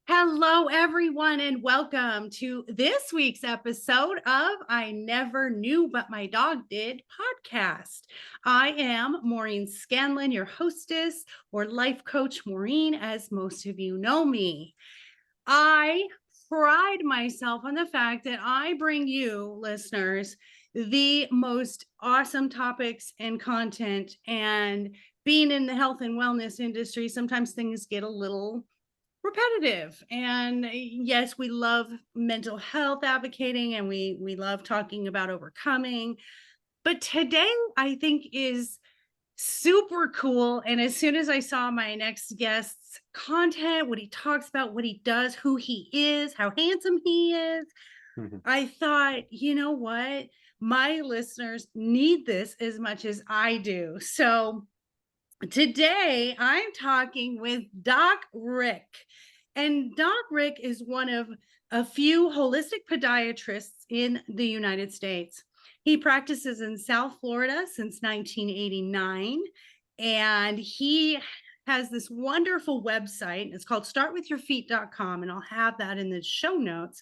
Hello, everyone, and welcome to this week's episode of I Never Knew But My Dog Did podcast. I am Maureen Scanlon, your hostess or life coach Maureen, as most of you know me. I pride myself on the fact that I bring you, listeners, the most awesome topics and content. And being in the health and wellness industry, sometimes things get a little repetitive. And yes, we love mental health advocating and we love talking about overcoming. But today I think is super cool. And as soon as I saw my next guest's content, what he talks about, what he does, who he is, how handsome he is, I thought, you know what? My listeners need this as much as I do. So today, I'm talking with Doc Rick. And Doc Rick is one of a few holistic podiatrists in the United States. He practices in South Florida since 1989, and he has this wonderful website. It's called startwithyourfeet.com, and I'll have that in the show notes.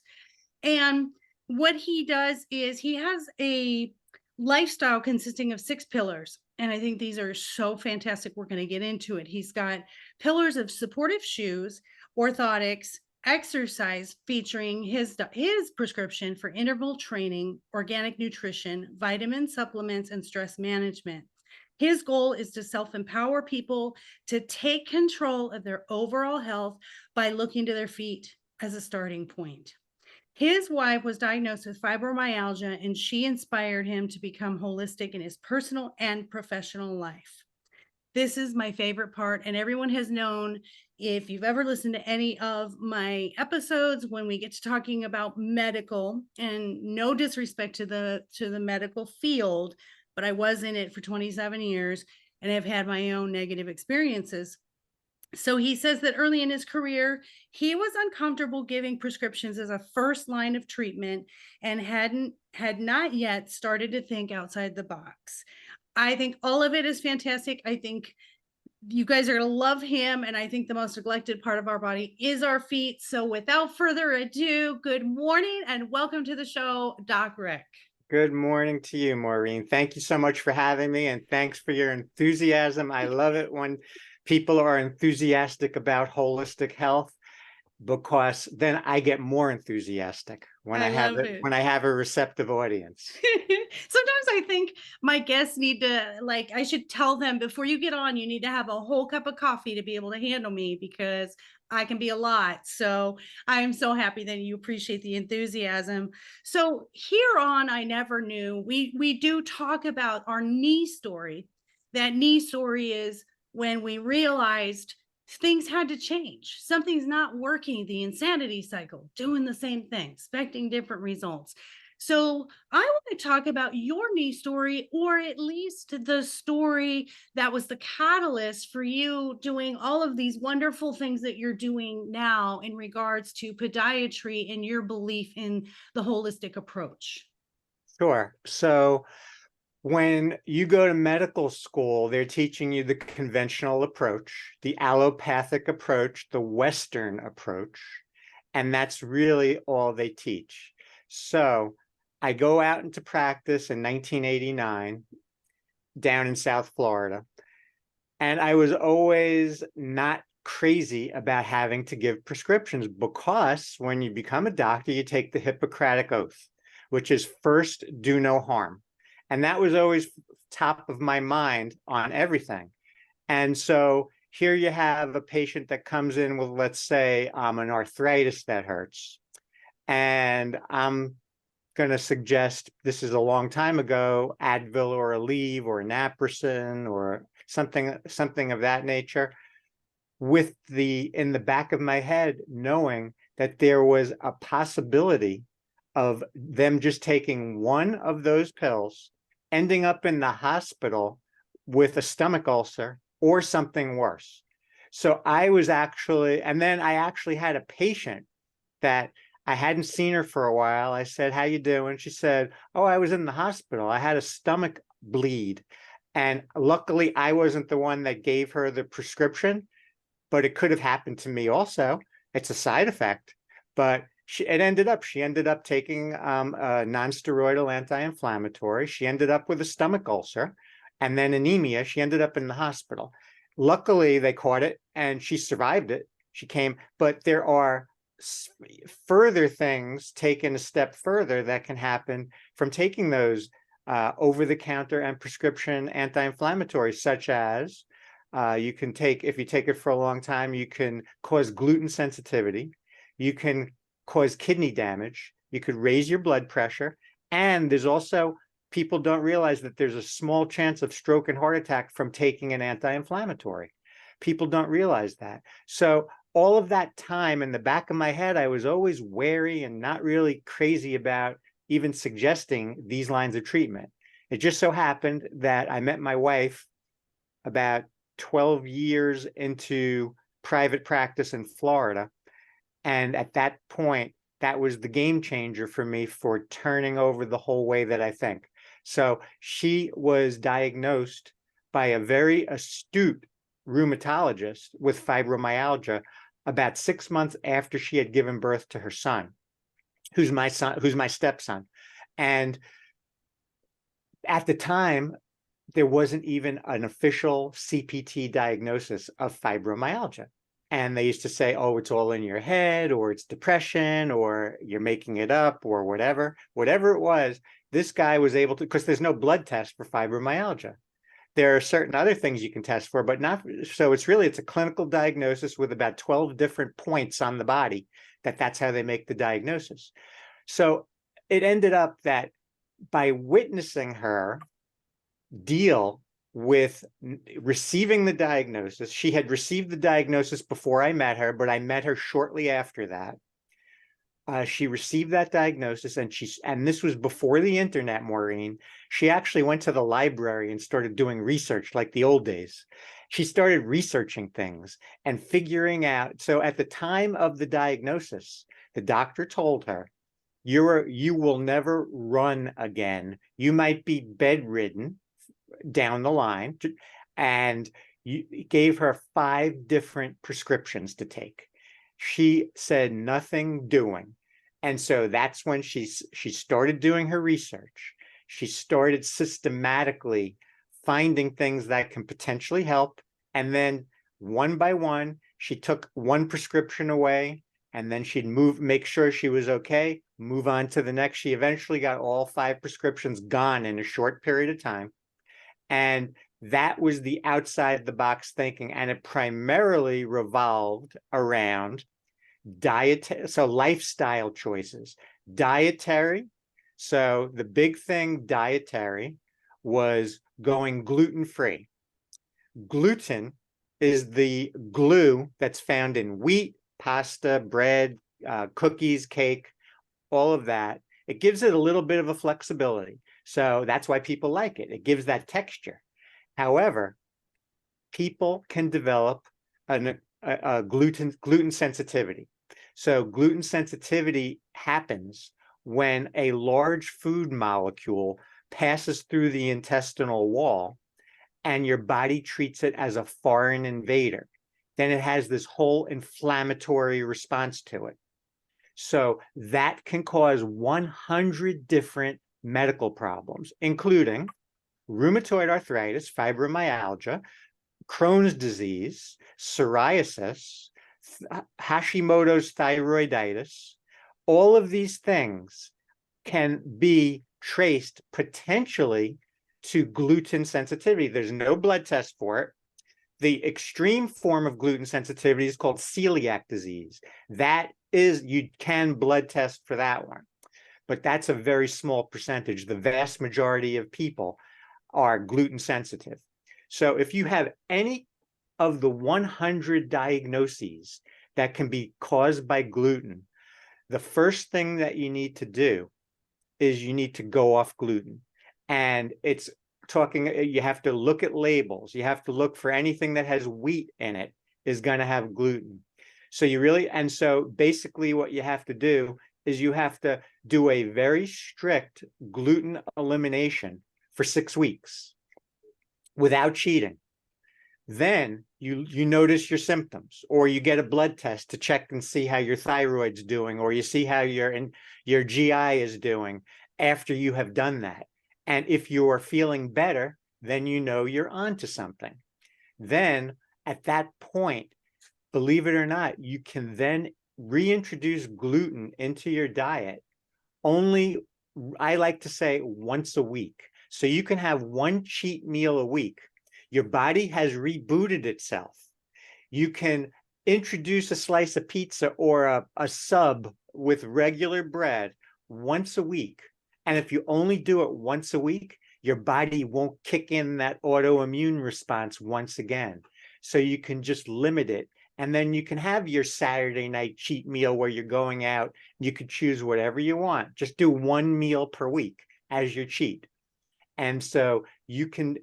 And what he does is he has a lifestyle consisting of 6 pillars. And I think these are so fantastic. We're going to get into it. He's got pillars of supportive shoes, orthotics, exercise featuring his prescription for interval training, organic nutrition, vitamin supplements, and stress management. His goal is to self-empower people to take control of their overall health by looking to their feet as a starting point. His wife was diagnosed with fibromyalgia, and she inspired him to become holistic in his personal and professional life. This is my favorite part, and everyone has known, if you've ever listened to any of my episodes, when we get to talking about medical, and no disrespect to the medical field, but I was in it for 27 years and have had my own negative experiences. So he says that early in his career, he was uncomfortable giving prescriptions as a first line of treatment and had not yet started to think outside the box. I think all of it is fantastic. I think you guys are going to love him. And I think the most neglected part of our body is our feet. So without further ado, good morning and welcome to the show, Doc Rick. Good morning to you, Maureen. Thank you so much for having me, and thanks for your enthusiasm. I love it when people are enthusiastic about holistic health, because then I get more enthusiastic when I have a receptive audience. Sometimes I think my guests need to, I should tell them before you get on, you need to have a whole cup of coffee to be able to handle me, because I can be a lot. So I'm so happy that you appreciate the enthusiasm. So here on I Never Knew, we do talk about our knee story. That knee story is when we realized things had to change. Something's not working. The insanity cycle, doing the same thing, expecting different results. So I want to talk about your knee story, or at least the story that was the catalyst for you doing all of these wonderful things that you're doing now in regards to podiatry and your belief in the holistic approach. Sure. So when you go to medical school, they're teaching you the conventional approach, the allopathic approach, the Western approach, and that's really all they teach. So I go out into practice in 1989 down in South Florida, and I was always not crazy about having to give prescriptions, because when you become a doctor, you take the Hippocratic Oath, which is first, do no harm. And that was always top of my mind on everything. And so here you have a patient that comes in with, let's say, an arthritis that hurts. And I'm going to suggest, this is a long time ago, Advil or Aleve or Naprosyn or something of that nature, with in the back of my head, knowing that there was a possibility of them just taking one of those pills, ending up in the hospital with a stomach ulcer or something worse. So I was and then I actually had a patient that I hadn't seen her for a while. I said, "How you doing?" She said, "Oh, I was in the hospital. I had a stomach bleed." And luckily I wasn't the one that gave her the prescription, but it could have happened to me also. It's a side effect, but she ended up taking a non-steroidal anti-inflammatory. She ended up with a stomach ulcer and then anemia. She ended up in the hospital. Luckily, they caught it and she survived it. She came, but there are further things taken a step further that can happen from taking those over-the-counter and prescription anti-inflammatories, such as you can take, if you take it for a long time, you can cause gluten sensitivity, you can cause kidney damage, you could raise your blood pressure, and there's also, people don't realize that there's a small chance of stroke and heart attack from taking an anti-inflammatory. People don't realize that. So all of that time in the back of my head, I was always wary and not really crazy about even suggesting these lines of treatment. It just so happened that I met my wife about 12 years into private practice in Florida. And at that point, that was the game changer for me for turning over the whole way that I think. So she was diagnosed by a very astute rheumatologist with fibromyalgia about 6 months after she had given birth to her son, who's my stepson. And at the time, there wasn't even an official CPT diagnosis of fibromyalgia. And they used to say, oh, it's all in your head, or it's depression, or you're making it up, or whatever it was. This guy was able to, because there's no blood test for fibromyalgia. There are certain other things you can test for, but not, so it's a clinical diagnosis with about 12 different points on the body that's how they make the diagnosis. So it ended up that by witnessing her deal with receiving the diagnosis, she had received the diagnosis before I met her, but I met her shortly after that. She received that diagnosis, and this was before the internet, Maureen. She actually went to the library and started doing research like the old days. She started researching things and figuring out. So at the time of the diagnosis, the doctor told her, you will never run again. You might be bedridden down the line, and you gave her 5 different prescriptions to take. She said nothing doing. And so that's when she started doing her research. She started systematically finding things that can potentially help. And then one by one, she took one prescription away, and then she'd make sure she was okay, move on to the next. She eventually got all 5 prescriptions gone in a short period of time. And that was the outside the box thinking. And it primarily revolved around lifestyle choices, dietary. So the big thing dietary was going gluten-free. Gluten is the glue that's found in wheat, pasta, bread, cookies, cake, all of that. It gives it a little bit of a flexibility. So that's why people like it. It gives that texture. However, people can develop a gluten sensitivity. So gluten sensitivity happens when a large food molecule passes through the intestinal wall and your body treats it as a foreign invader. Then it has this whole inflammatory response to it. So that can cause 100 different medical problems, including rheumatoid arthritis, fibromyalgia, Crohn's disease, psoriasis, Hashimoto's thyroiditis. All of these things can be traced potentially to gluten sensitivity. There's no blood test for it. The extreme form of gluten sensitivity is called celiac disease. That is, you can blood test for that one, but that's a very small percentage. The vast majority of people are gluten sensitive. So if you have any of the 100 diagnoses that can be caused by gluten, the first thing that you need to do is you need to go off gluten. And it's you have to look at labels. You have to look for anything that has wheat in it is going to have gluten. So so basically what you have to do is you have to do a very strict gluten elimination for 6 weeks without cheating. Then you notice your symptoms, or you get a blood test to check and see how your thyroid's doing, or you see how your GI is doing after you have done that. And if you are feeling better, then you know you're onto something. Then at that point, believe it or not, you can then reintroduce gluten into your diet only, I like to say, once a week. So you can have one cheat meal a week. Your body has rebooted itself. You can introduce a slice of pizza or a sub with regular bread once a week. And if you only do it once a week, your body won't kick in that autoimmune response once again. So you can just limit it. And then you can have your Saturday night cheat meal where you're going out. You could choose whatever you want. Just do one meal per week as your cheat. And so you can,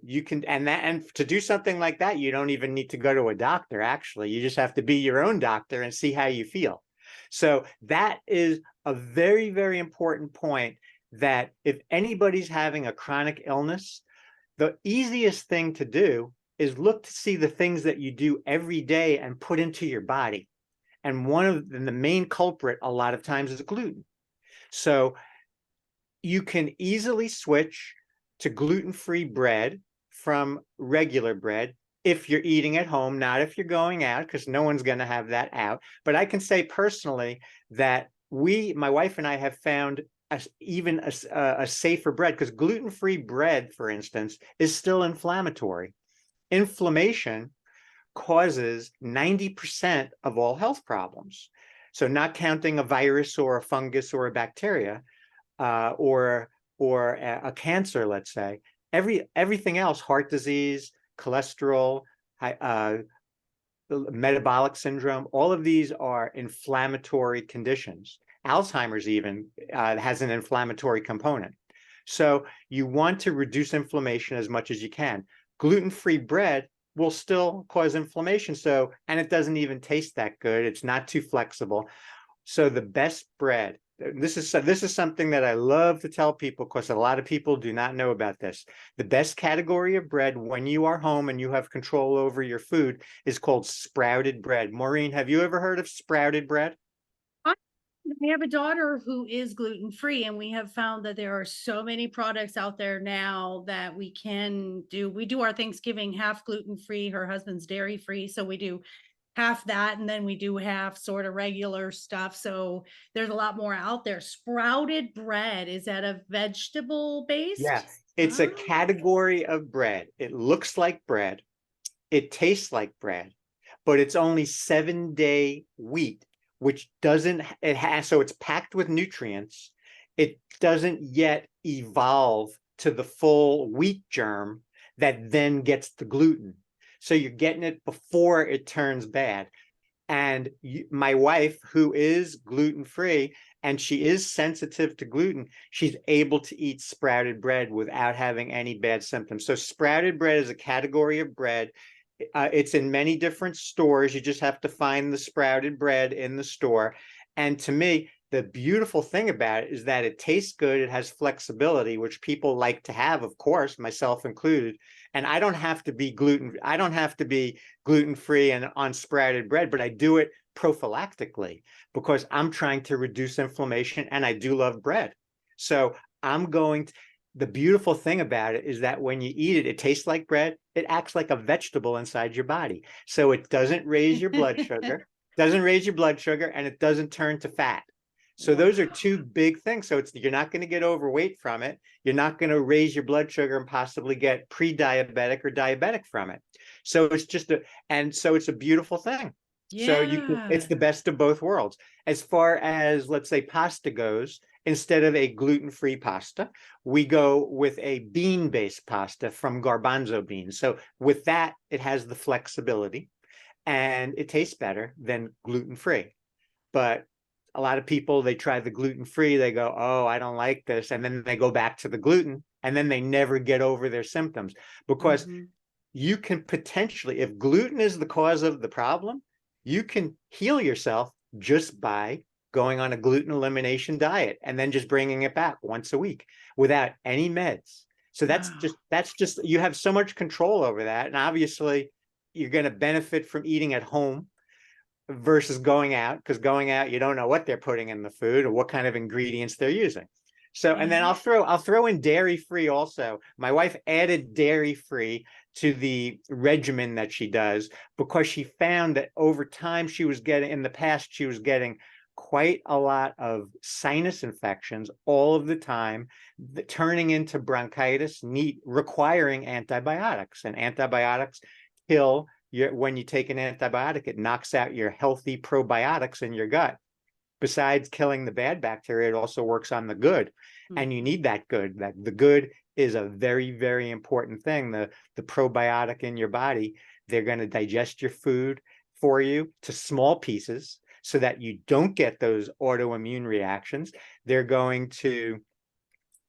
and to do something like that, you don't even need to go to a doctor, actually. You just have to be your own doctor and see how you feel. So that is a very, very important point, that if anybody's having a chronic illness, the easiest thing to do is look to see the things that you do every day and put into your body. And one of the main culprit a lot of times is gluten. So you can easily switch to gluten-free bread from regular bread if you're eating at home, not if you're going out, because no one's going to have that out. But I can say personally that my wife and I have found even a safer bread, because gluten-free bread, for instance, is still inflammatory. Inflammation causes 90% of all health problems. So not counting a virus or a fungus or a bacteria, or a cancer, let's say, everything else, heart disease, cholesterol, metabolic syndrome, all of these are inflammatory conditions. Alzheimer's even has an inflammatory component. So you want to reduce inflammation as much as you can. Gluten-free bread will still cause inflammation. So, and it doesn't even taste that good. It's not too flexible. So the best bread, this is something that I love to tell people, because a lot of people do not know about this. The best category of bread when you are home and you have control over your food is called sprouted bread. Maureen, have you ever heard of sprouted bread? I have a daughter who is gluten free, and we have found that there are so many products out there now that we can do. We do our Thanksgiving half gluten free, her husband's dairy free. So we do half that, and then we do half sort of regular stuff. So there's a lot more out there. Sprouted bread, is that a vegetable Yeah, based? it's a Oh, category of bread. It looks like bread. It tastes like bread, but it's only 7-day wheat, which doesn't, it has, so it's packed with nutrients. It doesn't yet evolve to the full wheat germ that then gets the gluten. So you're getting it before it turns bad. And my wife, who is gluten-free, and she is sensitive to gluten, she's able to eat sprouted bread without having any bad symptoms. So sprouted bread is a category of bread. It's in many different stores. You just have to find the sprouted bread in the store. And to me, the beautiful thing about it is that it tastes good. It has flexibility, which people like to have, of course, myself included. And I don't have to be gluten-free and on sprouted bread, but I do it prophylactically because I'm trying to reduce inflammation, and I do love bread. So the beautiful thing about it is that when you eat it, it tastes like bread. It acts like a vegetable inside your body. So it doesn't raise your blood sugar, and it doesn't turn to fat. So those are two wow. big things. So you're not going to get overweight from it. You're not going to raise your blood sugar and possibly get pre-diabetic or diabetic from it. So it's a beautiful thing. So it's Yeah. the best of both worlds. As far as, let's say, pasta goes, instead of a gluten-free pasta, we go with a bean-based pasta from garbanzo beans. So with that, it has the flexibility and it tastes better than gluten-free. But a lot of people, they try the gluten-free, they go, oh, I don't like this. And then they go back to the gluten, and then they never get over their symptoms, because Mhm. you can potentially, if gluten is the cause of the problem, you can heal yourself just by going on a gluten elimination diet and then just bringing it back once a week without any meds. So Wow. that's just, you have so much control over that. And obviously you're going to benefit from eating at home versus going out, because going out, you don't know what they're putting in the food or what kind of ingredients they're using. So, and then I'll throw in dairy free also. My wife added dairy free to the regimen that she does because she found that over time in the past, she was getting quite a lot of sinus infections all of the time, turning into bronchitis, requiring antibiotics. And antibiotics kill when you take an antibiotic, it knocks out your healthy probiotics in your gut. Besides killing the bad bacteria, it also works on the good. And you need that good. The good is a very, very important thing. The probiotic in your body, they're going to digest your food for you to small pieces so that you don't get those autoimmune reactions. They're going to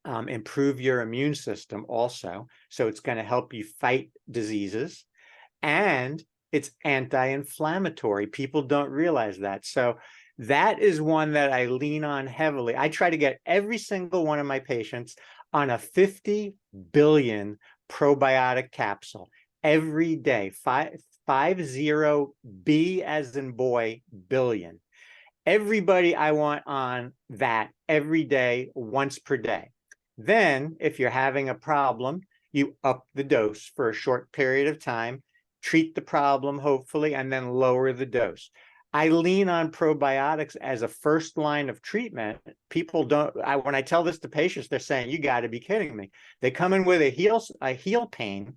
improve your immune system also. So it's going to help you fight diseases. And it's anti-inflammatory. People don't realize that. So that is one that I lean on heavily. I try to get every single one of my patients on a 50 billion probiotic capsule every day. 50 B as in boy, billion. Everybody I want on that every day, once per day. Then, if you're having a problem, you up the dose for a short period of time, treat the problem, hopefully, and then lower the dose. I lean on probiotics as a first line of treatment. People don't, when I tell this to patients, they're saying, you got to be kidding me. They come in with a heel pain.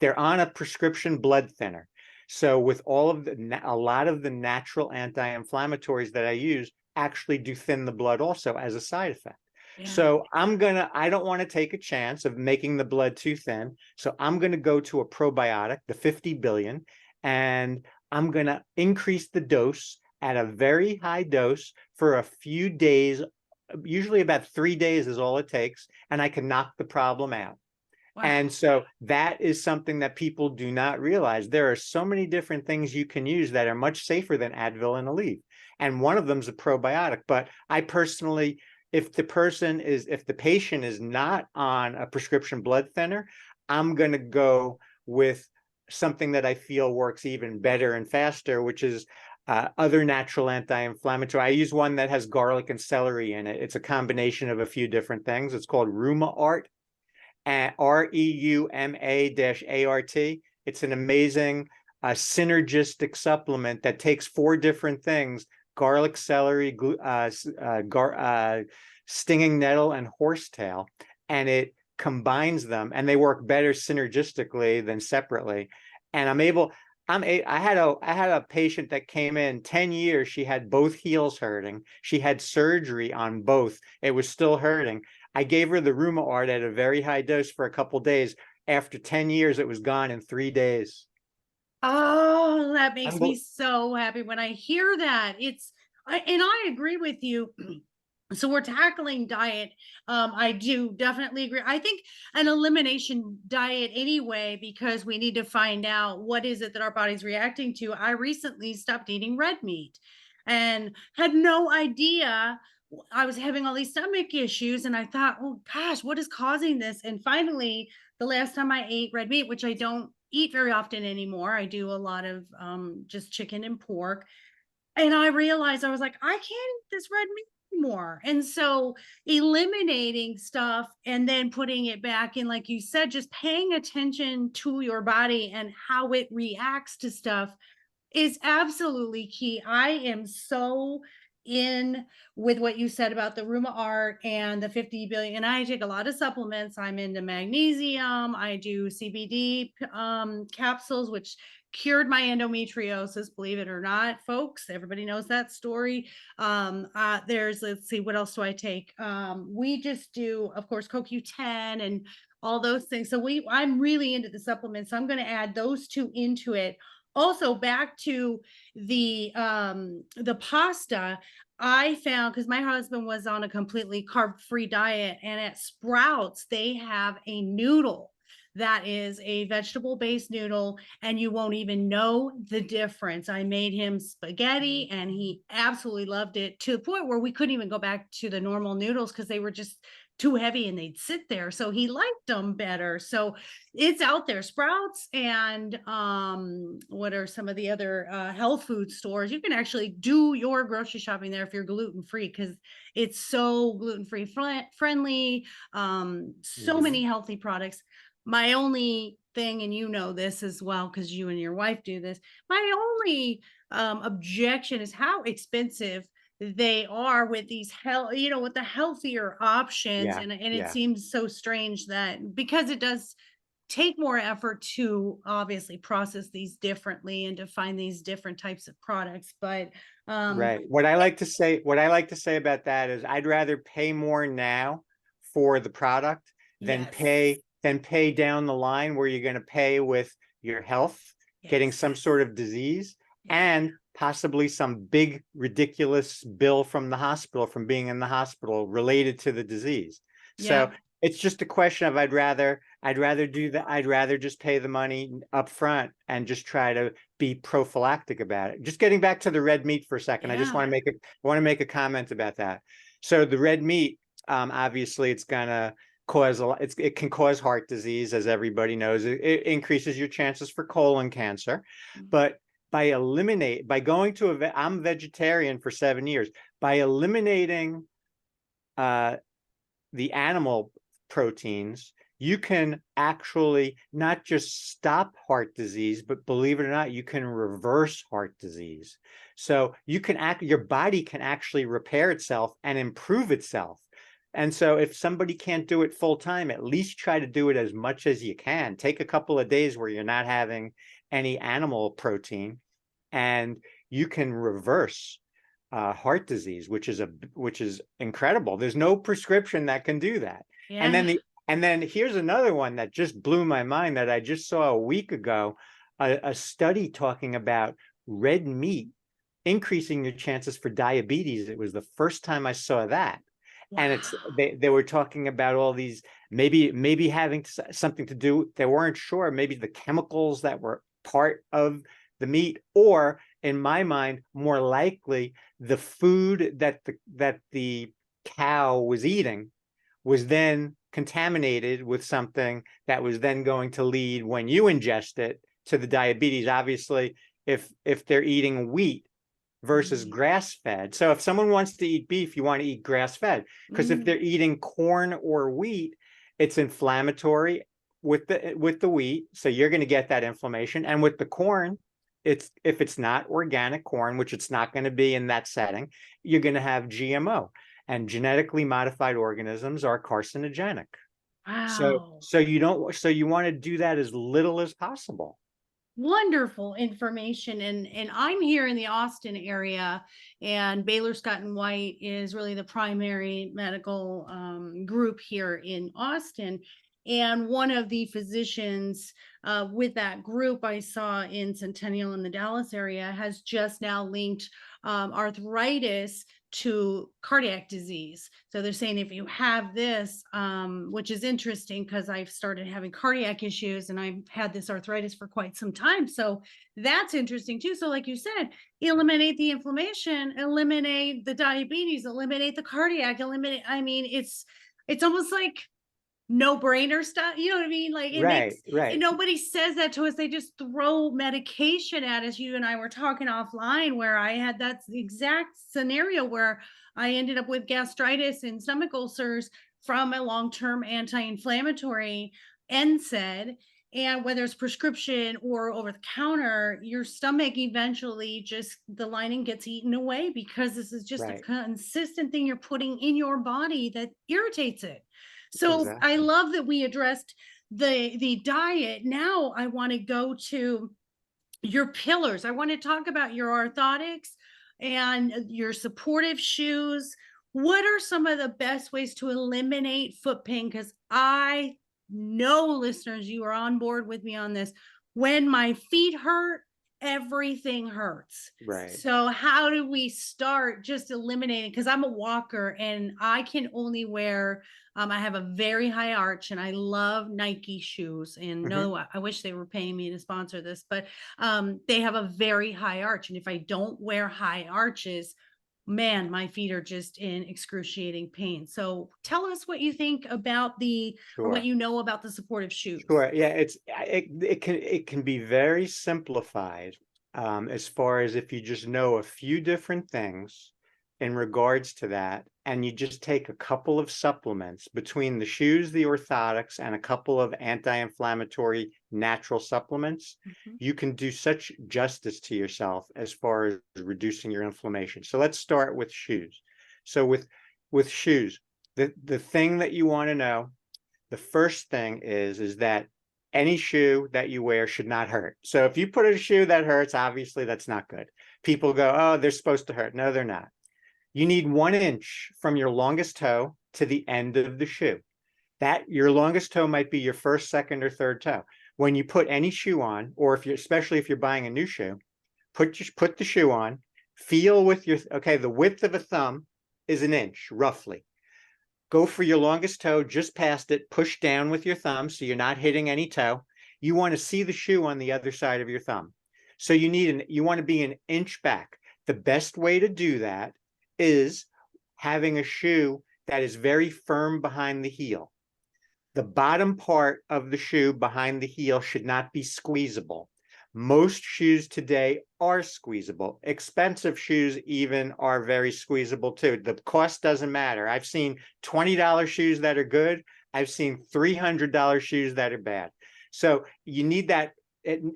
They're on a prescription blood thinner. So with a lot of the natural anti-inflammatories that I use actually do thin the blood also as a side effect. Yeah. So I don't want to take a chance of making the blood too thin. So I'm going to go to a probiotic, the 50 billion, and I'm going to increase the dose at a very high dose for a few days. Usually about 3 days is all it takes. And I can knock the problem out. Wow. And so that is something that people do not realize. There are so many different things you can use that are much safer than Advil and Aleve. And one of them is a probiotic. But I personally, if the patient is not on a prescription blood thinner, I'm going to go with something that I feel works even better and faster, which is other natural anti-inflammatory. I use one that has garlic and celery in it. It's a combination of a few different things. It's called ReumaArt. REUMA-ART. It's an amazing synergistic supplement that takes 4 different things: garlic, celery, stinging nettle, and horsetail, and it combines them, and they work better synergistically than separately. And I had a patient that came in 10 years. She had both heels hurting. She had surgery on both. It was still hurting. I gave her the ReumaArt at a very high dose for a couple of days. After 10 years, it was gone in 3 days. Oh, that makes me so happy when I hear that. And I agree with you. So we're tackling diet. I do definitely agree. I think an elimination diet anyway, because we need to find out what is it that our body's reacting to. I recently stopped eating red meat and had no idea I was having all these stomach issues. And I thought, oh gosh, what is causing this? And finally, the last time I ate red meat, which I don't eat very often anymore, I do a lot of just chicken and pork. And I realized, I was like, I can't eat this red meat anymore. And so eliminating stuff and then putting it back in, like you said, just paying attention to your body and how it reacts to stuff is absolutely key. I am so in with what you said about the ReumaArt and the 50 billion. And I take a lot of supplements. I'm into magnesium. I do CBD capsules, which cured my endometriosis, believe it or not, folks. Everybody knows that story. Let's see, what else do I take? We just do, of course, CoQ10 and all those things. So I'm really into the supplements. So I'm going to add those 2 into it. Also, back to the pasta, I found, because my husband was on a completely carb-free diet, and at Sprouts, they have a noodle that is a vegetable-based noodle, and you won't even know the difference. I made him spaghetti, and he absolutely loved it, to the point where we couldn't even go back to the normal noodles because they were just too heavy and they'd sit there. So he liked them better. So it's out there. Sprouts and what are some of the other health food stores? You can actually do your grocery shopping there if you're gluten free, because it's so gluten free friendly. So Mhm. many healthy products. My only thing, and you know this as well because you and your wife do this, my only objection is how expensive they are with these with the healthier options. Yeah, And it yeah, seems so strange that, because it does take more effort to obviously process these differently and to find these different types of products. But right. What I like to say about that is I'd rather pay more now for the product than yes, pay down the line where you're going to pay with your health, getting yes, some sort of disease, yeah, and possibly some big ridiculous bill from the hospital from being in the hospital related to the disease. So yeah, it's just a question of I'd rather do that. I'd rather just pay the money up front and just try to be prophylactic about it. Just getting back to the red meat for a second, I just yeah, want to make a comment about that. So the red meat, obviously, it's gonna cause a lot. It can cause heart disease, as everybody knows. It increases your chances for colon cancer, but by going to I'm vegetarian for 7 years. By eliminating uh, the animal proteins, you can actually not just stop heart disease, but believe it or not, you can reverse heart disease. So your body can actually repair itself and improve itself. And so if somebody can't do it full time, at least try to do it as much as you can. Take a couple of days where you're not having any animal protein, and you can reverse heart disease, which is incredible. There's no prescription that can do that. And then yeah. here's another one that just blew my mind that I just saw a week ago, a study talking about red meat increasing your chances for diabetes. It was the first time I saw that. And Wow. they were talking about all these, maybe having something to do, they weren't sure, maybe the chemicals that were part of the meat, or in my mind, more likely the food that the cow was eating was then contaminated with something that was then going to lead, when you ingest it, to the diabetes. Obviously, if they're eating wheat versus Mm, grass fed. So if someone wants to eat beef, you want to eat grass fed, because if they're mm, eating corn or wheat, it's inflammatory with the wheat, so you're going to get that inflammation. And with the corn, it's if it's not organic corn, which it's not going to be in that setting, you're going to have GMO, and genetically modified organisms are carcinogenic. So wow. you want to do that as little as possible. Wonderful information. And I'm here in the Austin area, and Baylor Scott and White is really the primary medical group here in Austin. And one of the physicians with that group I saw in Centennial in the Dallas area has just now linked arthritis to cardiac disease. So they're saying if you have this, which is interesting because I've started having cardiac issues and I've had this arthritis for quite some time. So that's interesting too. So, like you said, eliminate the inflammation, eliminate the diabetes, eliminate the cardiac, eliminate. I mean, it's almost like no brainer stuff. You know what I mean? Like it makes, Right, and right. nobody says that to us. They just throw medication at us. You and I were talking offline where I had that exact scenario where I ended up with gastritis and stomach ulcers from a long-term anti-inflammatory NSAID. And whether it's prescription or over the counter, your stomach eventually just the lining gets eaten away because this is just a Right. consistent thing you're putting in your body that irritates it. So I Exactly. love that we addressed the diet. Now I want to go to your pillars. I want to talk about your orthotics and your supportive shoes. What are some of the best ways to eliminate foot pain? Because I know, listeners, you are on board with me on this. When my feet hurt, everything hurts. Right. So, how do we start just eliminating? Because I'm a walker and I can only wear, I have a very high arch and I love Nike shoes. And Mhm. no, I wish they were paying me to sponsor this, but they have a very high arch. And if I don't wear high arches, man, my feet are just in excruciating pain. So tell us what you think about or what Sure. you know about the supportive shoes. Sure. Yeah, it can be very simplified, as far as if you just know a few different things in regards to that, and you just take a couple of supplements between the shoes, the orthotics, and a couple of anti-inflammatory natural supplements. Mhm. You can do such justice to yourself as far as reducing your inflammation. So let's start with shoes. So with shoes, the thing that you want to know, the first thing is that any shoe that you wear should not hurt. So if you put a shoe that hurts, obviously that's not good. People go, oh, they're supposed to hurt. No, they're not. You need 1 inch from your longest toe to the end of the shoe. That your longest toe might be your first, second, or third toe. When you put any shoe on, or if you're, especially if you're buying a new shoe, put the shoe on, feel with your, okay, the width of a thumb is 1 inch roughly. Go for your longest toe just past it, push down with your thumb so you're not hitting any toe. You want to see the shoe on the other side of your thumb. So you want to be 1 inch back. The best way to do that is having a shoe that is very firm behind the heel. The bottom part of the shoe behind the heel should not be squeezable. Most shoes today are squeezable. Expensive shoes even are very squeezable too. The cost doesn't matter. I've seen $20 shoes that are good. I've seen $300 shoes that are bad. So you need that.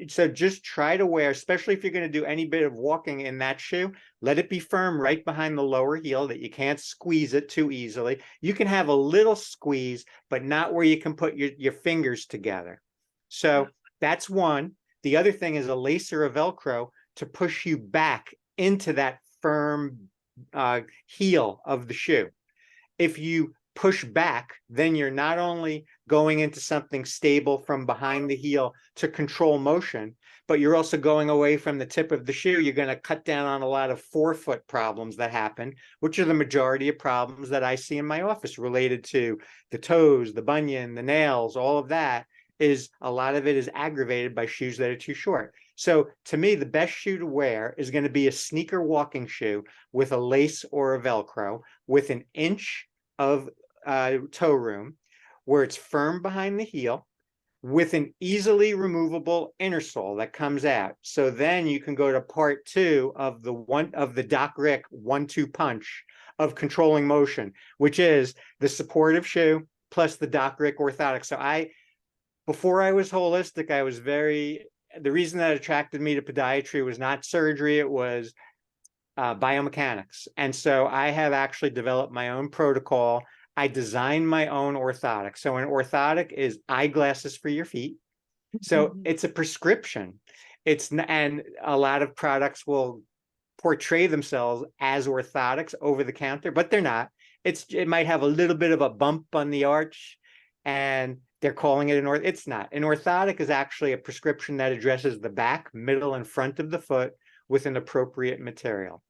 So just try to wear, especially if you're going to do any bit of walking in that shoe, let it be firm right behind the lower heel that you can't squeeze it too easily. You can have a little squeeze, but not where you can put your fingers together. So that's one. The other thing is a lace or a Velcro to push you back into that firm heel of the shoe. If you push back, then you're not only going into something stable from behind the heel to control motion, but you're also going away from the tip of the shoe. You're going to cut down on a lot of forefoot problems that happen, which are the majority of problems that I see in my office related to the toes, the bunion, the nails, all of that. Is a lot of it is aggravated by shoes that are too short. So to me, the best shoe to wear is going to be a sneaker walking shoe with a lace or a Velcro with 1 inch of toe room, where it's firm behind the heel, with an easily removable inner sole that comes out. So then you can go to part 2 of the Doc Rick 1-2 punch of controlling motion, which is the supportive shoe plus the Doc Rick orthotic. So before I was holistic, the reason that attracted me to podiatry was not surgery, it was biomechanics. And so I have actually developed my own protocol. I designed my own orthotic. So an orthotic is eyeglasses for your feet. So it's a prescription. And a lot of products will portray themselves as orthotics over the counter, but they're not. It might have a little bit of a bump on the arch, and they're calling it it's not. An orthotic is actually a prescription that addresses the back, middle, and front of the foot with an appropriate material.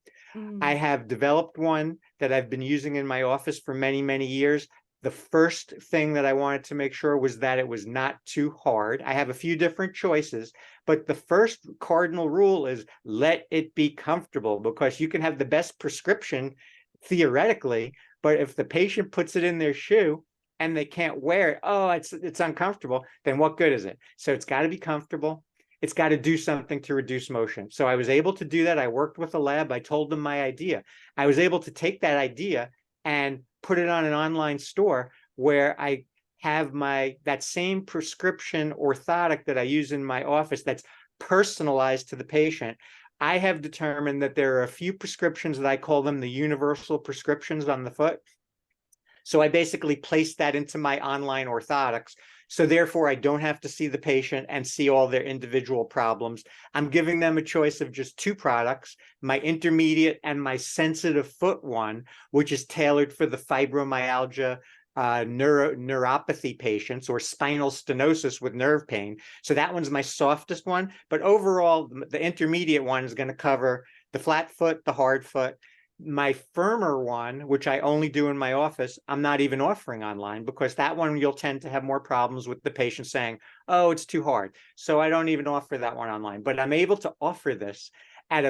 I have developed one that I've been using in my office for many, many years. The first thing that I wanted to make sure was that it was not too hard. I have a few different choices, but the first cardinal rule is let it be comfortable, because you can have the best prescription theoretically, but if the patient puts it in their shoe and they can't wear it, oh, it's uncomfortable, then what good is it? So it's got to be comfortable. It's got to do something to reduce motion. So I was able to do that. I worked with a lab. I told them my idea. I was able to take that idea and put it on an online store where I have that same prescription orthotic that I use in my office that's personalized to the patient. I have determined that there are a few prescriptions that I call them the universal prescriptions on the foot. So I basically placed that into my online orthotics. So therefore, I don't have to see the patient and see all their individual problems. I'm giving them a choice of just 2 products, my intermediate and my sensitive foot one, which is tailored for the fibromyalgia, neuropathy patients, or spinal stenosis with nerve pain. So that one's my softest one. But overall, the intermediate one is going to cover the flat foot, the hard foot. My firmer one, which I only do in my office, I'm not even offering online, because that one you'll tend to have more problems with the patient saying, oh, it's too hard. So I don't even offer that one online, but I'm able to offer this. at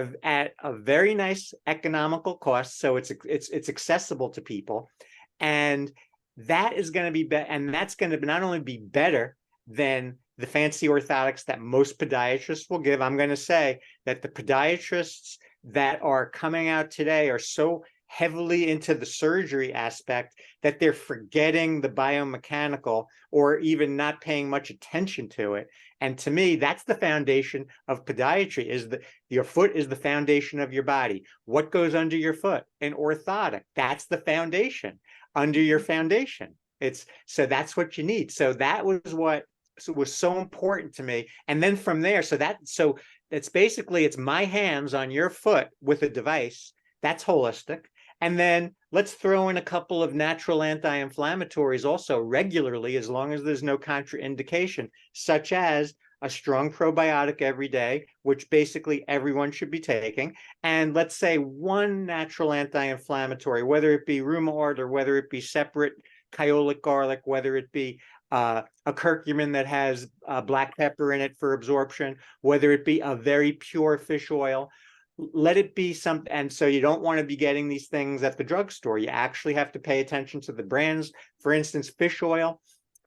a very nice economical cost, so it's accessible to people, and that is going to be and that's going to not only be better than the fancy orthotics that most podiatrists will give. I'm going to say that the podiatrists that are coming out today are so heavily into the surgery aspect that they're forgetting the biomechanical or even not paying much attention to it. And to me, that's the foundation of podiatry. Your foot is the foundation of your body. What goes under your foot? An orthotic. That's the foundation under your foundation. So that's what you need. So that was what was so important to me. And then from there, so it's basically, it's my hands on your foot with a device. That's holistic. And then let's throw in a couple of natural anti-inflammatories also regularly, as long as there's no contraindication, such as a strong probiotic every day, which basically everyone should be taking. And let's say one natural anti-inflammatory, whether it be rheumatoid or whether it be separate kyolic garlic, whether it be a curcumin that has black pepper in it for absorption, whether it be a very pure fish oil. Let it be something. And so you don't want to be getting these things at the drugstore. You actually have to pay attention to the brands. For instance, fish oil,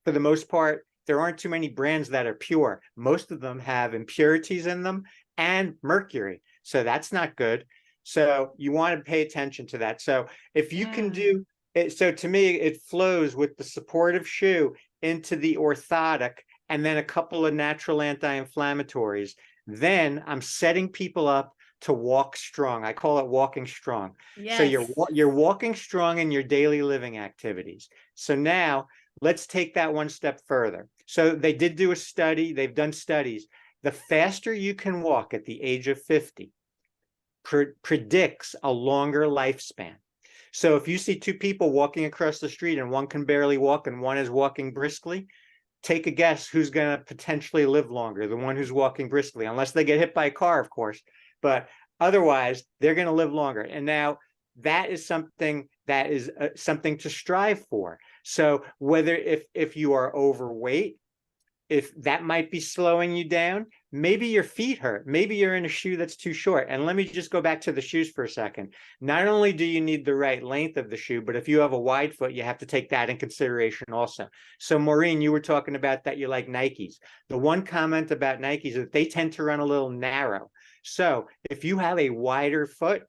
for the most part, there aren't too many brands that are pure. Most of them have impurities in them and mercury. So that's not good. So you want to pay attention to that. So if you can do it, so to me, it flows with the supportive shoe into the orthotic and then a couple of natural anti-inflammatories. Then I'm setting people up to walk strong. I call it walking strong. Yes. So you're walking strong in your daily living activities. So now let's take that one step further. So they did do a study. They've done studies. The faster you can walk at the age of 50 predicts a longer lifespan. So if you see two people walking across the street and one can barely walk and one is walking briskly, take a guess who's going to potentially live longer, the one who's walking briskly, unless they get hit by a car, of course. But otherwise, they're going to live longer. And now that is something that is something to strive for. So whether if you are overweight, if that might be slowing you down, maybe your feet hurt, maybe you're in a shoe that's too short. And let me just go back to the shoes for a second. Not only do you need the right length of the shoe, but if you have a wide foot, you have to take that in consideration also. So Maureen, you were talking about that you like Nikes. The one comment about Nikes is that they tend to run a little narrow. So if you have a wider foot,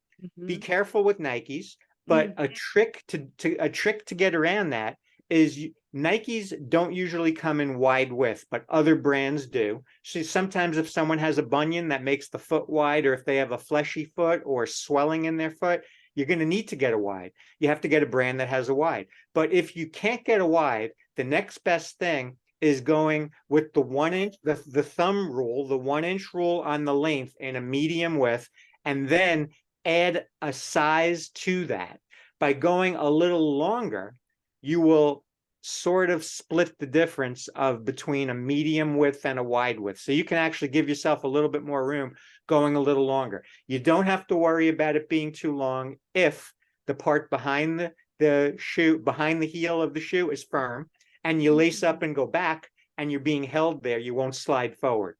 be careful with Nikes. But a trick to get around that is Nikes don't usually come in wide width, but other brands do. So sometimes if someone has a bunion that makes the foot wide, or if they have a fleshy foot or swelling in their foot, you're going to need to get a wide. You have to get a brand that has a wide. But if you can't get a wide, the next best thing is going with the 1 inch, the thumb rule, the 1 inch rule on the length in a medium width, and then add a size to that. By going a little longer, you will sort of split the difference of between a medium width and a wide width. So you can actually give yourself a little bit more room going a little longer. You don't have to worry about it being too long if the part behind the shoe, behind the heel of the shoe is firm, and you lace up and go back and you're being held there, you won't slide forward.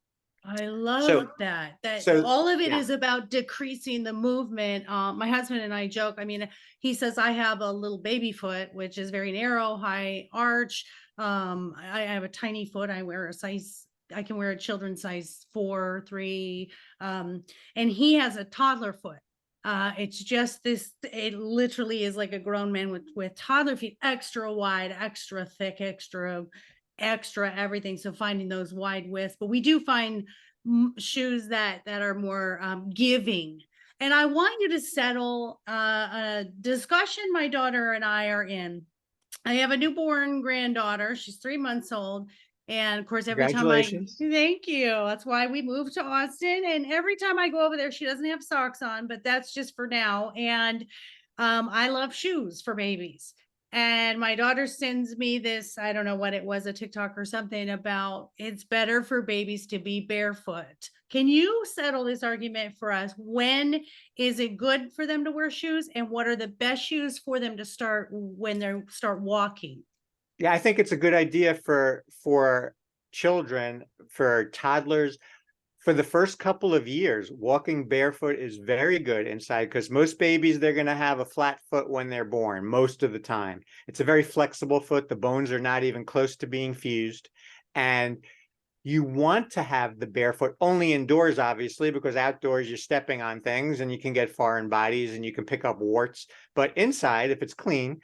I love that. All of it is about decreasing the movement. My husband and I joke. I mean, he says I have a little baby foot, which is very narrow, high arch. I have a tiny foot. I can wear a children's size 4, 3. And he has a toddler foot. It's just this, it literally is like a grown man with toddler feet, extra wide, extra thick, extra everything. So finding those wide widths, but we do find shoes that are more giving. And I want you to settle a discussion my daughter and I are in. I have a newborn granddaughter. She's 3 months old. And of course, every time thank you. That's why we moved to Austin. And every time I go over there, she doesn't have socks on, but that's just for now. And I love shoes for babies. And my daughter sends me this, I don't know what it was, a TikTok or something about it's better for babies to be barefoot. Can you settle this argument for us? When is it good for them to wear shoes, and what are the best shoes for them to start when they start walking? Yeah, I think it's a good idea for children, for toddlers, For the first couple of years, walking barefoot is very good inside because most babies, they're going to have a flat foot when they're born most of the time. It's a very flexible foot. The bones are not even close to being fused. And you want to have the barefoot only indoors, obviously, because outdoors you're stepping on things and you can get foreign bodies and you can pick up warts. But inside, if it's clean,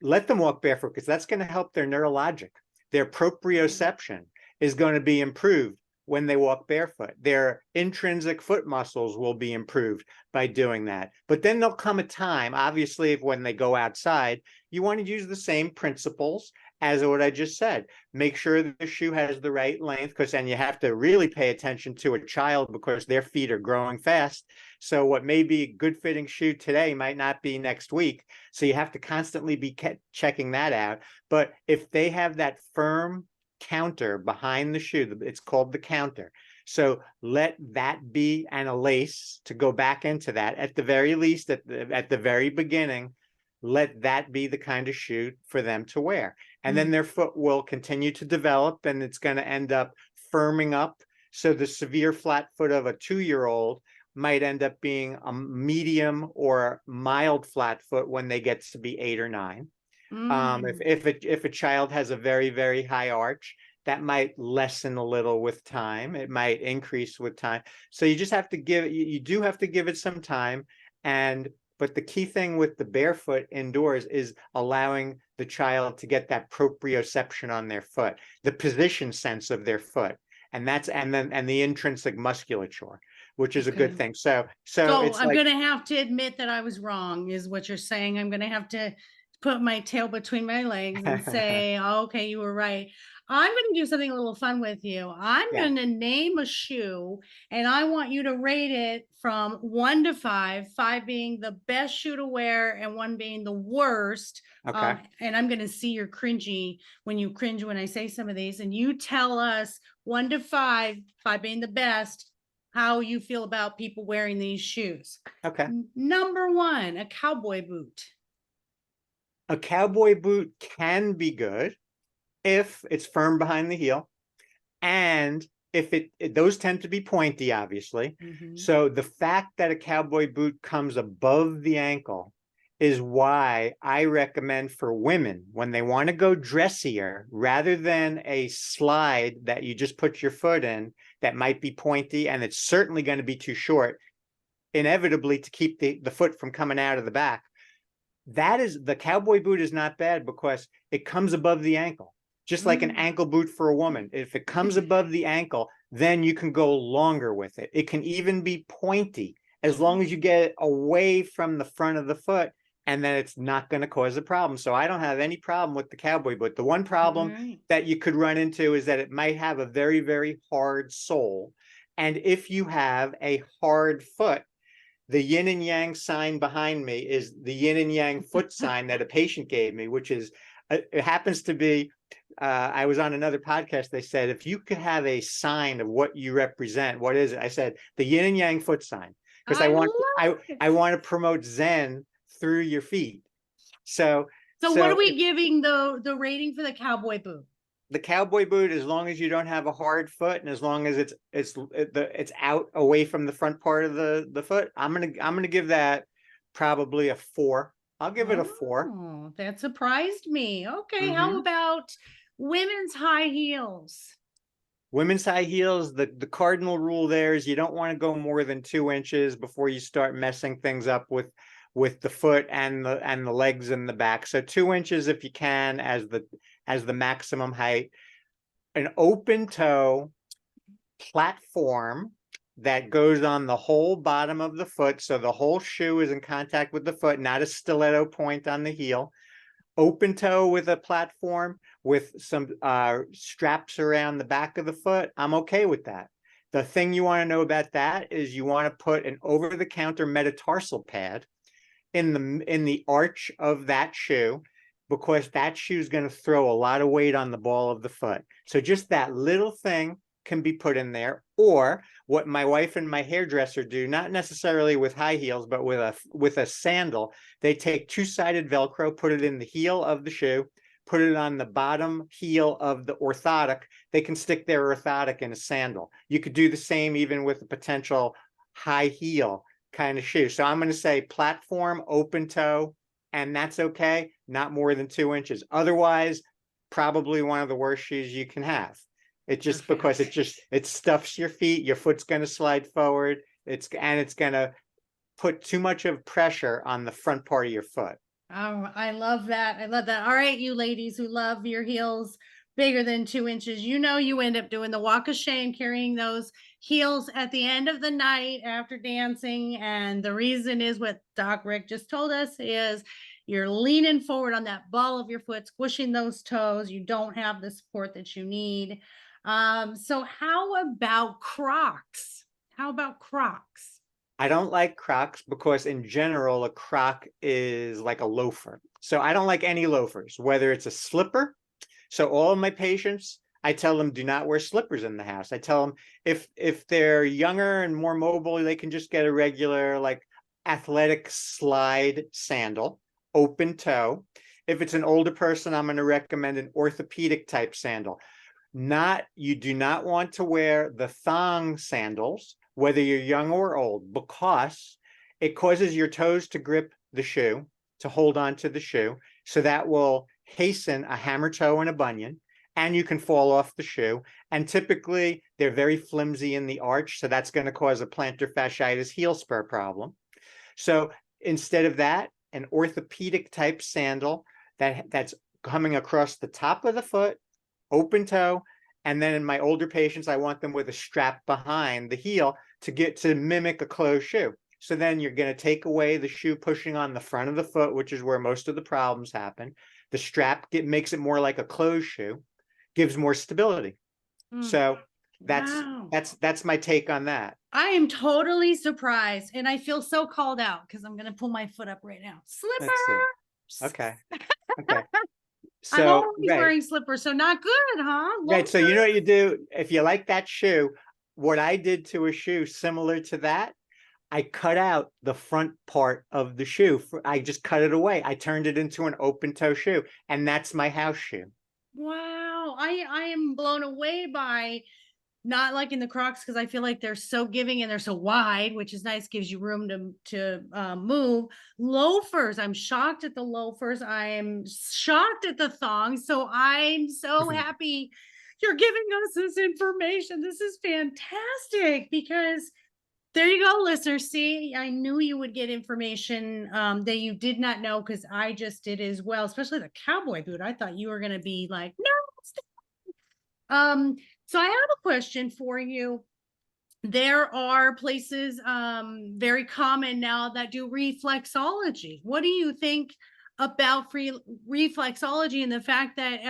let them walk barefoot because that's going to help their neurologic. Their proprioception is going to be improved when they walk barefoot. Their intrinsic foot muscles will be improved by doing that. But then there'll come a time, obviously, if when they go outside, you want to use the same principles as what I just said. Make sure the shoe has the right length, because then you have to really pay attention to a child because their feet are growing fast. So what may be a good fitting shoe today might not be next week. So you have to constantly be checking that out. But if they have that firm counter behind the shoe, it's called the counter. So let that be, and a lace to go back into that at the very least, at the very beginning. Let that be the kind of shoe for them to wear. And then their foot will continue to develop and it's going to end up firming up. So the severe flat foot of a 2-year-old might end up being a medium or mild flat foot when they get to be 8 or 9. If a child has a very, very high arch, that might lessen a little with time. It might increase with time. So you just have to you do have to give it some time. But the key thing with the barefoot indoors is allowing the child to get that proprioception on their foot, the position sense of their foot, and the intrinsic musculature, which is a good thing. So it's I'm like, gonna have to admit that I was wrong, is what you're saying. I'm gonna have to put my tail between my legs and say, oh, okay, you were right. I'm going to do something a little fun with you. I'm yeah, going to name a shoe and I want you to rate it from 1 to 5, 5 being the best shoe to wear and 1 being the worst. okay. And I'm going to see you're cringy when you cringe when I say some of these. And you tell us 1 to 5, 5 being the best, how you feel about people wearing these shoes. Okay. Number 1, a cowboy boot. A cowboy boot can be good if it's firm behind the heel, and if those tend to be pointy, obviously. So the fact that a cowboy boot comes above the ankle is why I recommend for women, when they want to go dressier, rather than a slide that you just put your foot in that might be pointy and it's certainly going to be too short, inevitably to keep the foot from coming out of the back. The cowboy boot is not bad because it comes above the ankle, just like an ankle boot for a woman. If it comes above the ankle, then you can go longer with it. It can even be pointy as long as you get it away from the front of the foot, and then it's not going to cause a problem. So I don't have any problem with the cowboy boot. The one problem that you could run into is that it might have a very, very hard sole. And if you have a hard foot, the yin and yang sign behind me is the yin and yang foot sign that a patient gave me, which is, it happens to be, I was on another podcast. They said, if you could have a sign of what you represent, what is it? I said, the yin and yang foot sign, because I want to promote Zen through your feet. So what are we giving the rating for the cowboy boot? The cowboy boot, as long as you don't have a hard foot and as long as it's out away from the front part of the foot, I'm gonna give that probably a 4. I'll give it a 4. Oh, that surprised me. Okay, how about women's high heels? Women's high heels, the cardinal rule there is you don't want to go more than 2 inches before you start messing things up with the foot and the legs and the back. So 2 inches if you can as the maximum height. An open toe platform that goes on the whole bottom of the foot, so the whole shoe is in contact with the foot, not a stiletto point on the heel. Open toe with a platform with some straps around the back of the foot, I'm okay with that. The thing you want to know about that is you want to put an over-the-counter metatarsal pad in the arch of that shoe, because that shoe is going to throw a lot of weight on the ball of the foot. So just that little thing can be put in there. Or what my wife and my hairdresser do, not necessarily with high heels, but with a sandal, they take 2-sided Velcro, put it in the heel of the shoe, put it on the bottom heel of the orthotic. They can stick their orthotic in a sandal. You could do the same even with a potential high heel kind of shoe. So I'm going to say platform, open toe, and that's okay. Not more than 2 inches. Otherwise, probably one of the worst shoes you can have. It just because it stuffs your feet. Your foot's going to slide forward. It's going to put too much of pressure on the front part of your foot. Oh, I love that. I love that. All right, you ladies who love your heels bigger than 2 inches, you know, you end up doing the walk of shame, carrying those heels at the end of the night after dancing. And the reason is what Doc Rick just told us is you're leaning forward on that ball of your foot, squishing those toes. You don't have the support that you need. So how about Crocs? How about Crocs? I don't like Crocs because in general, a Croc is like a loafer. So I don't like any loafers, whether it's a slipper. So all of my patients, I tell them do not wear slippers in the house. I tell them if they're younger and more mobile, they can just get a regular like athletic slide sandal, open toe. If it's an older person, I'm going to recommend an orthopedic type sandal. You do not want to wear the thong sandals, whether you're young or old, because it causes your toes to grip the shoe, to hold on to the shoe. So that will hasten a hammer toe and a bunion, and you can fall off the shoe. And typically they're very flimsy in the arch. So that's going to cause a plantar fasciitis heel spur problem. So instead of that, an orthopedic type sandal that's coming across the top of the foot, open toe. And then in my older patients, I want them with a strap behind the heel to mimic a closed shoe. So then you're going to take away the shoe pushing on the front of the foot, which is where most of the problems happen. The strap makes it more like a closed shoe, gives more stability. So that's my take on that. I am totally surprised, and I feel so called out because I'm going to pull my foot up right now. Slipper. Okay. Okay. I'm So always wearing slippers, so not good, huh? Right. So you know what you do if you like that shoe. What I did to a shoe similar to that, I cut out the front part of the shoe. I just cut it away. I turned it into an open toe shoe, and that's my house shoe. Wow, I am blown away by not liking the Crocs because I feel like they're so giving and they're so wide, which is nice, gives you room to move. Loafers, I'm shocked at the loafers. I am shocked at the thongs. So I'm so happy you're giving us this information. This is fantastic because there you go, listeners. See, I knew you would get information that you did not know because I just did as well, especially the cowboy boot. I thought you were going to be like, no, stop. So I have a question for you. There are places very common now that do reflexology. What do you think about free reflexology and the fact that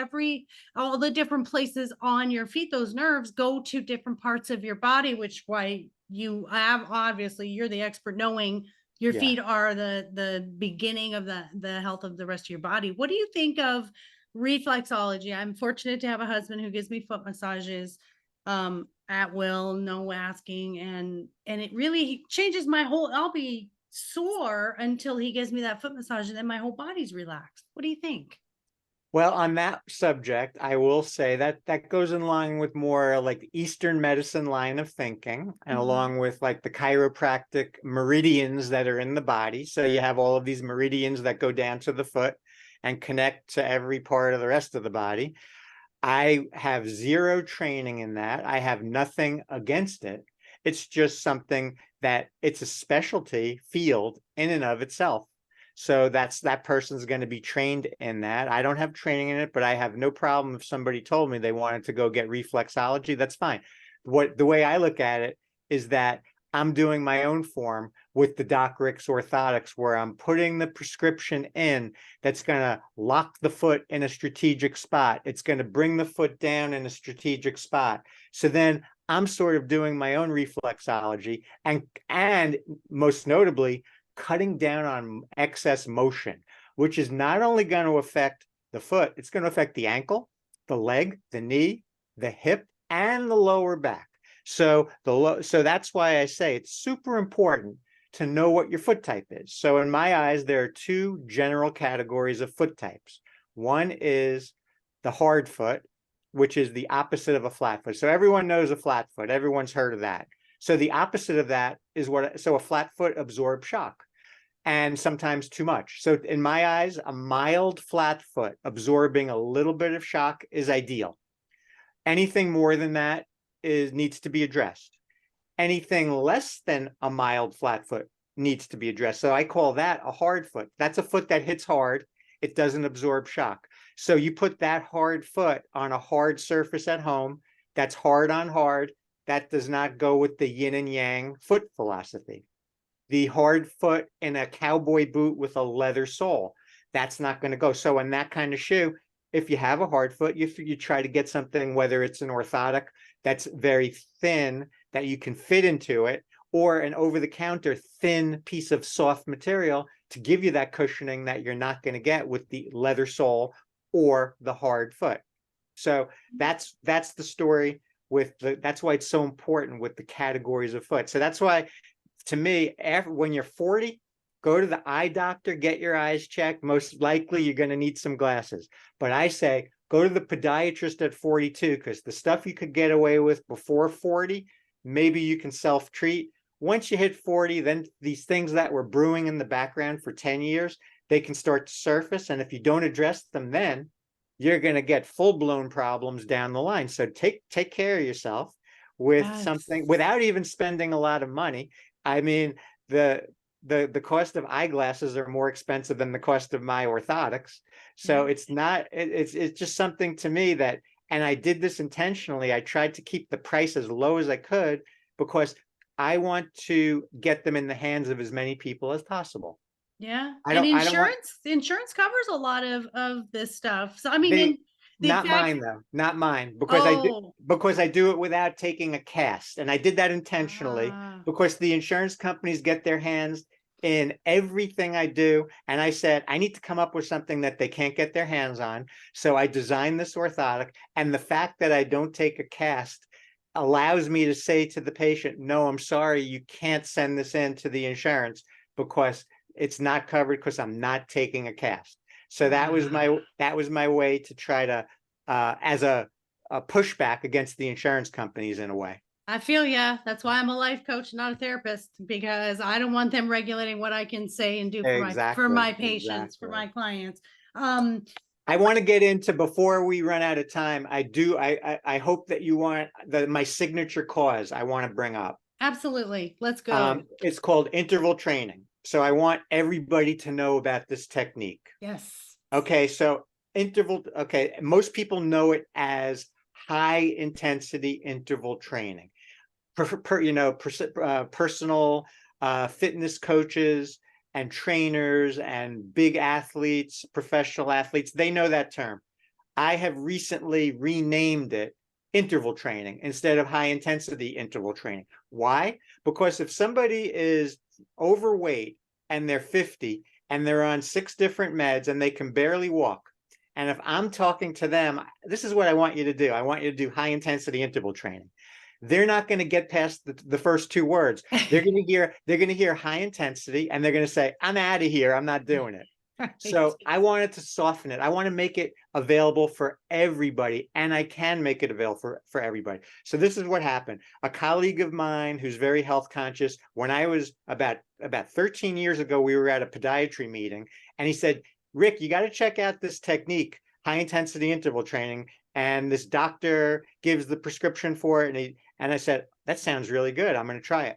all the different places on your feet, those nerves go to different parts of your body, which why you have obviously you're the expert knowing your feet are the beginning of the health of the rest of your body. What do you think of reflexology? I'm fortunate to have a husband who gives me foot massages at will, no asking, and it really changes my whole. I'll be sore until he gives me that foot massage, and then my whole body's relaxed. What do you think? Well, on that subject, I will say that goes in line with more like Eastern medicine line of thinking, and along with like the chiropractic meridians that are in the body. So you have all of these meridians that go down to the foot and connect to every part of the rest of the body. I have zero training in that. I have nothing against it. It's just something that it's a specialty field in and of itself. So that person's going to be trained in that. I don't have training in it, but I have no problem if somebody told me they wanted to go get reflexology. That's fine. The way I look at it is that I'm doing my own form with the Doc Rick's orthotics, where I'm putting the prescription in that's going to lock the foot in a strategic spot. It's going to bring the foot down in a strategic spot. So then I'm sort of doing my own reflexology and most notably cutting down on excess motion, which is not only going to affect the foot, it's going to affect the ankle, the leg, the knee, the hip, and the lower back. So that's why I say it's super important to know what your foot type is. So in my eyes, there are two general categories of foot types. One is the hard foot, which is the opposite of a flat foot. So everyone knows a flat foot. Everyone's heard of that. So the opposite of that is so a flat foot absorbs shock, and sometimes too much. So in my eyes, a mild flat foot absorbing a little bit of shock is ideal. Anything more than that needs to be addressed. Anything less than a mild flat foot needs to be addressed. So I call that a hard foot. That's a foot that hits hard. It doesn't absorb shock. So you put that hard foot on a hard surface at home, that's hard on hard. That does not go with the yin and yang foot philosophy. The hard foot in a cowboy boot with a leather sole, that's not going to go. So in that kind of shoe, if you have a hard foot, you try to get something, whether it's an orthotic that's very thin that you can fit into it, or an over-the-counter thin piece of soft material to give you that cushioning that you're not going to get with the leather sole or the hard foot. So that's the story with that's why it's so important with the categories of foot. So that's why, to me, when you're 40, go to the eye doctor, get your eyes checked. Most likely you're going to need some glasses. But I say, go to the podiatrist at 42, because the stuff you could get away with before 40, maybe you can self-treat. Once you hit 40, then these things that were brewing in the background for 10 years, they can start to surface. And if you don't address them then, you're going to get full-blown problems down the line. So take care of yourself with something without even spending a lot of money. I mean, the cost of eyeglasses are more expensive than the cost of my orthotics. So it's not, it's just something to me that, and I did this intentionally. I tried to keep the price as low as I could because I want to get them in the hands of as many people as possible. Yeah. I And don't want insurance covers a lot of this stuff. So I mean, in the not fact, mine though, not mine, because oh, I do it without taking a cast, and I did that intentionally because the insurance companies get their hands in everything I do, and I said I need to come up with something that they can't get their hands on. So I designed this orthotic, and the fact that I don't take a cast allows me to say to the patient, no, I'm sorry, you can't send this in to the insurance because it's not covered because I'm not taking a cast. So that was my way to try to as a pushback against the insurance companies in a way. I feel yeah. That's why I'm a life coach, not a therapist, because I don't want them regulating what I can say and do for my patients, for my clients. I want to get into, before we run out of time, I hope that you want my signature cause I want to bring up. Absolutely. Let's go. It's called interval training. So I want everybody to know about this technique. Yes. Okay, so most people know it as high intensity interval training. Personal fitness coaches and trainers and big athletes, professional athletes, they know that term. I have recently renamed it interval training instead of high intensity interval training. Why? Because if somebody is overweight and they're 50 and they're on 6 different meds and they can barely walk, and if I'm talking to them, this is what I want you to do. I want you to do high intensity interval training. They're not going to get past the first 2 words. They're going to hear high intensity and they're going to say, I'm out of here. I'm not doing it. Right. So I wanted to soften it. I want to make it available for everybody, and I can make it available for everybody. So this is what happened. A colleague of mine who's very health conscious, when I was about 13 years ago, we were at a podiatry meeting, and he said, Rick, you got to check out this technique, high intensity interval training. And this doctor gives the prescription for it. And I said, that sounds really good. I'm going to try it.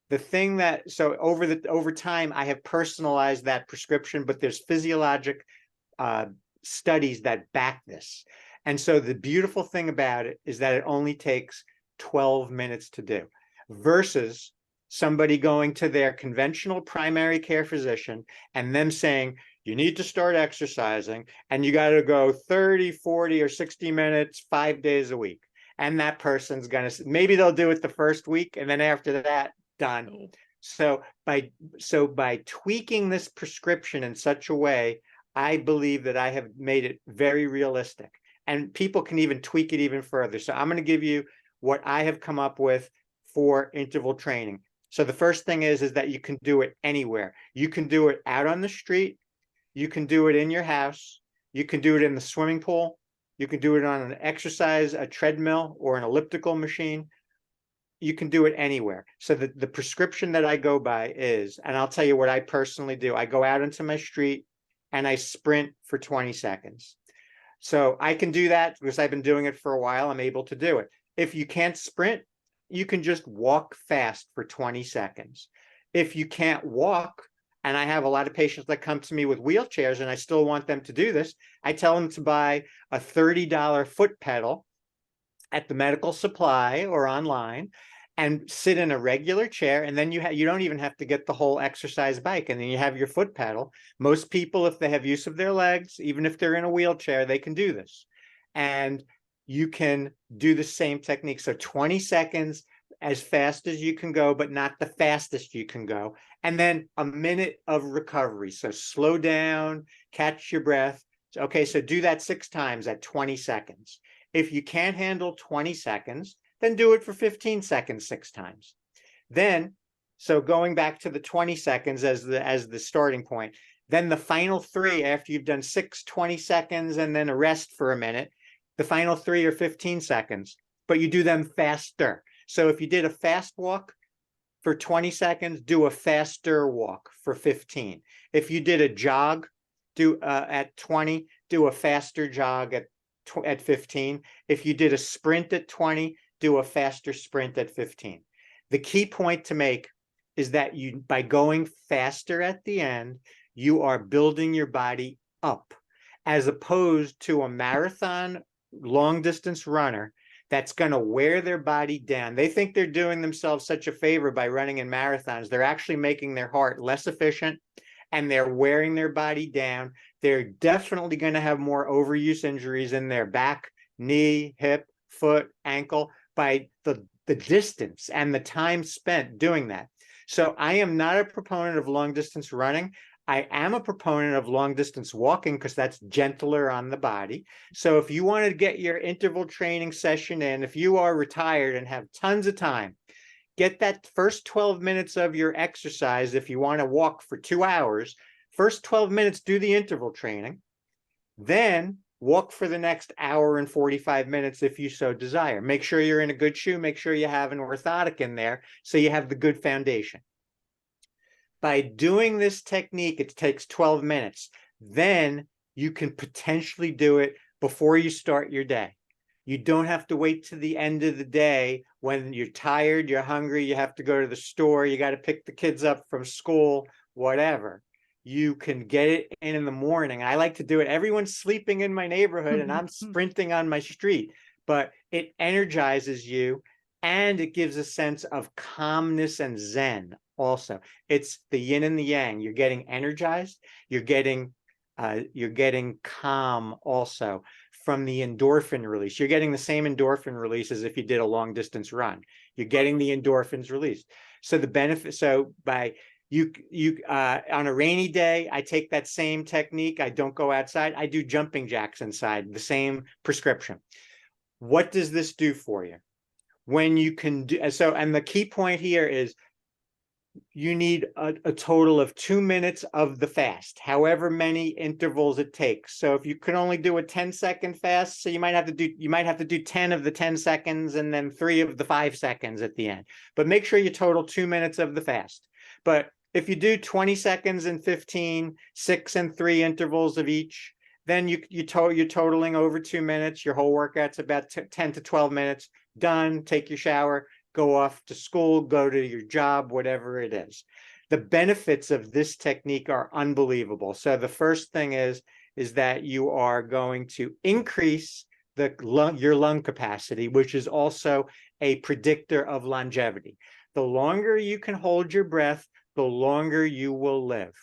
The thing that, so over time, I have personalized that prescription, but there's physiologic studies that back this. And so the beautiful thing about it is that it only takes 12 minutes to do, versus somebody going to their conventional primary care physician and them saying, you need to start exercising and you got to go 30, 40, or 60 minutes, 5 days a week. And that person's going to, maybe they'll do it the first week, and then after that, done. So by tweaking this prescription in such a way, I believe that I have made it very realistic, and people can even tweak it even further. So I'm going to give you what I have come up with for interval training. So the first thing is that you can do it anywhere. You can do it out on the street. You can do it in your house. You can do it in the swimming pool. You can do it on an exercise, a treadmill, or an elliptical machine. You can do it anywhere. So the prescription that I go by is, and I'll tell you what I personally do. I go out into my street and I sprint for 20 seconds. So I can do that because I've been doing it for a while. I'm able to do it. If you can't sprint, you can just walk fast for 20 seconds. If you can't walk, and I have a lot of patients that come to me with wheelchairs and I still want them to do this, I tell them to buy a $30 foot pedal at the medical supply or online and sit in a regular chair. And then you don't even have to get the whole exercise bike. And then you have your foot pedal. Most people, if they have use of their legs, even if they're in a wheelchair, they can do this. And you can do the same technique. So 20 seconds as fast as you can go, but not the fastest you can go. And then a minute of recovery. So slow down, catch your breath. Okay, so do that 6 times at 20 seconds. If you can't handle 20 seconds, then do it for 15 seconds 6 times. Then, so going back to the 20 seconds as the starting point, then the final 3 after you've done 6 20 seconds and then a rest for a minute, the final 3 are 15 seconds, but you do them faster. So if you did a fast walk for 20 seconds, do a faster walk for 15. If you did a jog, do at 20, do a faster jog at 15. If you did a sprint at 20, do a faster sprint at 15. The key point to make is that you, by going faster at the end, you are building your body up, as opposed to a marathon long distance runner that's going to wear their body down. They think they're doing themselves such a favor by running in marathons. They're actually making their heart less efficient and they're wearing their body down. They're definitely going to have more overuse injuries in their back, knee, hip, foot, ankle by the distance and the time spent doing that. So I am not a proponent of long distance running. I am a proponent of long distance walking because that's gentler on the body. So if you want to get your interval training session in, if you are retired and have tons of time, get that first 12 minutes of your exercise. If you want to walk for 2 hours, first 12 minutes, do the interval training. Then walk for the next hour and 45 minutes if you so desire. Make sure you're in a good shoe. Make sure you have an orthotic in there so you have the good foundation. By doing this technique, it takes 12 minutes. Then you can potentially do it before you start your day. You don't have to wait to the end of the day when you're tired, you're hungry, you have to go to the store, you got to pick the kids up from school, whatever. You can get it in the morning. I like to do it. Everyone's sleeping in my neighborhood and I'm sprinting on my street, but it energizes you and it gives a sense of calmness and zen also. It's the yin and the yang. You're getting energized, you're getting calm also from the endorphin release. You're getting the same endorphin release as if you did a long distance run. You're getting the endorphins released. So the benefit, so by you on a rainy day, I take that same technique. I don't go outside. I do jumping jacks inside, the same prescription. What does this do for you? When you can do so, and the key point here is you need a total of 2 minutes of the fast, however many intervals it takes. So if you can only do a 10-second fast, so you might have to do 10 of the 10 seconds and then 3 of the 5 seconds at the end. But make sure you total 2 minutes of the fast. But if you do 20 seconds and 15, 6 and 3 intervals of each, then you're totaling over 2 minutes. Your whole workout's about 10 to 12 minutes. Done. Take your shower. Go off to school, go to your job, whatever it is. The benefits of this technique are unbelievable. So the first thing is that you are going to increase your lung capacity, which is also a predictor of longevity. The longer you can hold your breath, the longer you will live.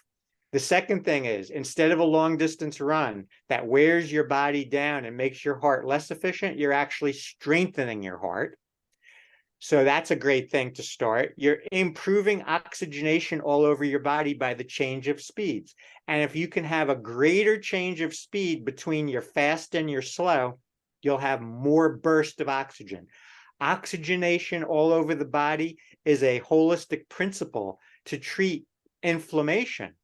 The second thing is, instead of a long distance run that wears your body down and makes your heart less efficient, you're actually strengthening your heart. So that's a great thing to start. You're improving oxygenation all over your body by the change of speeds. And if you can have a greater change of speed between your fast and your slow, you'll have more burst of oxygen. Oxygenation all over the body is a holistic principle to treat inflammation.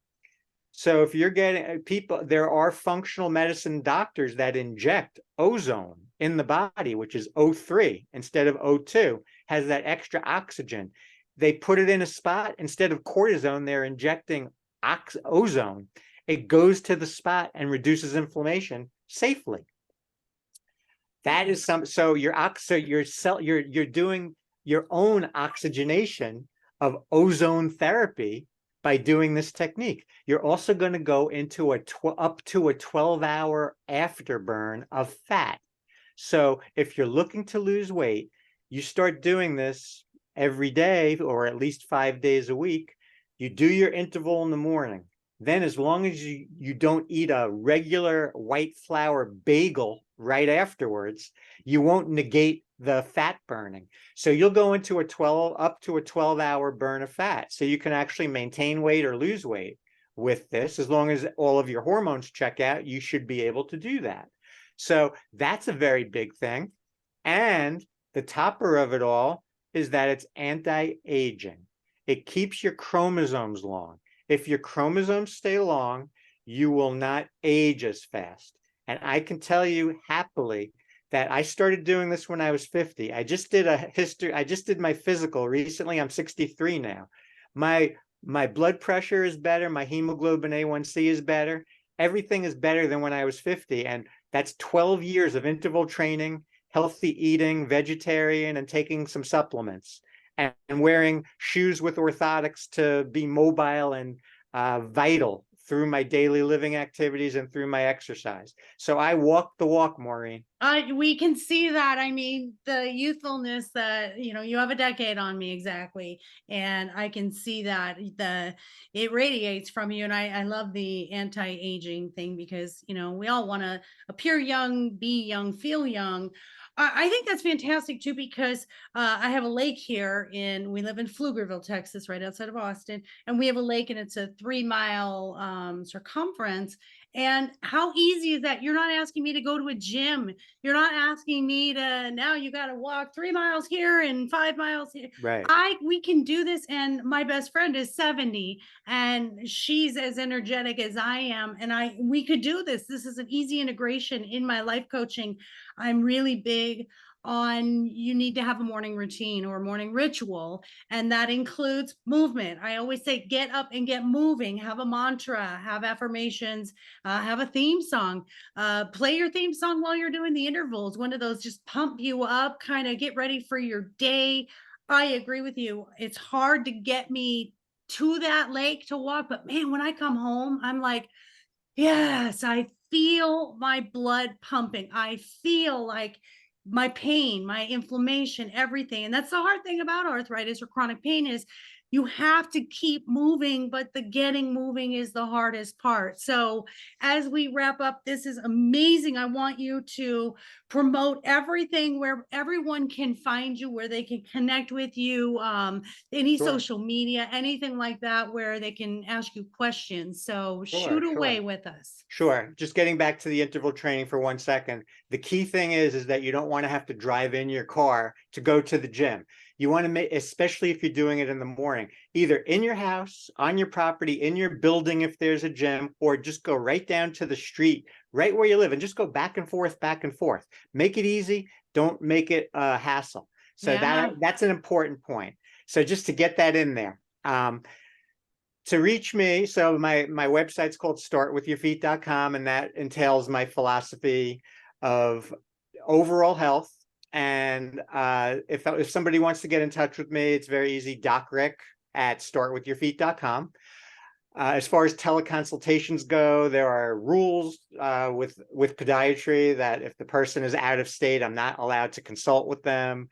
So if you're getting people, there are functional medicine doctors that inject ozone in the body, which is O3 instead of O2, has that extra oxygen. They put it in a spot instead of cortisone, they're injecting ozone. It goes to the spot and reduces inflammation safely. That is so you're doing your own oxygenation of ozone therapy by doing this technique. You're also going to go into up to a 12-hour afterburn of fat. So if you're looking to lose weight, you start doing this every day or at least 5 days a week. You do your interval in the morning. Then as long as you don't eat a regular white flour bagel right afterwards, you won't negate the fat burning. So you'll go into up to a 12-hour burn of fat. So you can actually maintain weight or lose weight with this. As long as all of your hormones check out, you should be able to do that. So that's a very big thing. And the topper of it all is that it's anti-aging. It keeps your chromosomes long. If your chromosomes stay long, you will not age as fast. And I can tell you happily that I started doing this when I was 50. I just did my physical recently. I'm 63 now. My blood pressure is better. My hemoglobin A1C is better. Everything is better than when I was 50. And that's 12 years of interval training, healthy eating, vegetarian, and taking some supplements, and wearing shoes with orthotics to be mobile and vital through my daily living activities and through my exercise. So I walk the walk, Maureen. We can see that. I mean, the youthfulness that, you have a decade on me exactly. And I can see that it radiates from you. And I love the anti-aging thing because, we all want to appear young, be young, feel young. I think that's fantastic too, because I have a lake here we live in Pflugerville, Texas, right outside of Austin. And we have a lake and it's a 3-mile circumference. And how easy is that? You're not asking me to go to a gym. You're not asking me to, now you got to walk 3 miles here and 5 miles here. Right. We can do this. And my best friend is 70 and she's as energetic as I am. And we could do this. This is an easy integration in my life coaching. I'm really big on, you need to have a morning routine or a morning ritual, and that includes movement. I always say get up and get moving, have a mantra, have affirmations, have a theme song, play your theme song while you're doing the intervals, one of those just pump you up, kind of get ready for your day. I agree with you. It's hard to get me to that lake to walk, but man, when I come home, I'm like, yes, I feel my blood pumping. I feel like my pain, my inflammation, everything. And that's the hard thing about arthritis or chronic pain is you have to keep moving, but the getting moving is the hardest part. So as we wrap up, this is amazing. I want you to promote everything where everyone can find you, where they can connect with you, any Sure. social media, anything like that, where they can ask you questions. So Sure, shoot away sure. with us. Sure. Just getting back to the interval training for 1 second. The key thing is that you don't want to have to drive in your car to go to the gym. You want to make, especially if you're doing it in the morning, either in your house, on your property, in your building if there's a gym, or just go right down to the street, right where you live, and just go back and forth, back and forth. Make it easy. Don't make it a hassle. So that's an important point. So just to get that in there. To reach me, so my website's called startwithyourfeet.com, and that entails my philosophy of overall health. And if somebody wants to get in touch with me, it's very easy. DocRick@startwithyourfeet.com. As far as teleconsultations go, there are rules with podiatry that if the person is out of state, I'm not allowed to consult with them.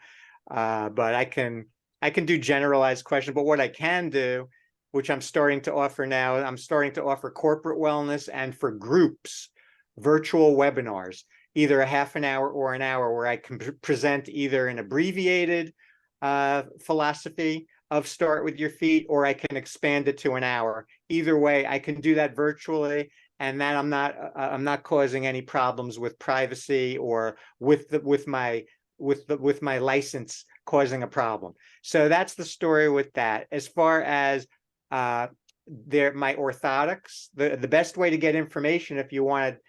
But I can do generalized questions. But what I can do, which I'm starting to offer now, I'm starting to offer corporate wellness and for groups, virtual webinars, either a half an hour or an hour, where I can present either an abbreviated philosophy of Start With Your Feet, or I can expand it to an hour. Either way, I can do that virtually, and that I'm not causing any problems with privacy or with my license causing a problem. So that's the story with that. As far as my orthotics. The best way to get information if you want to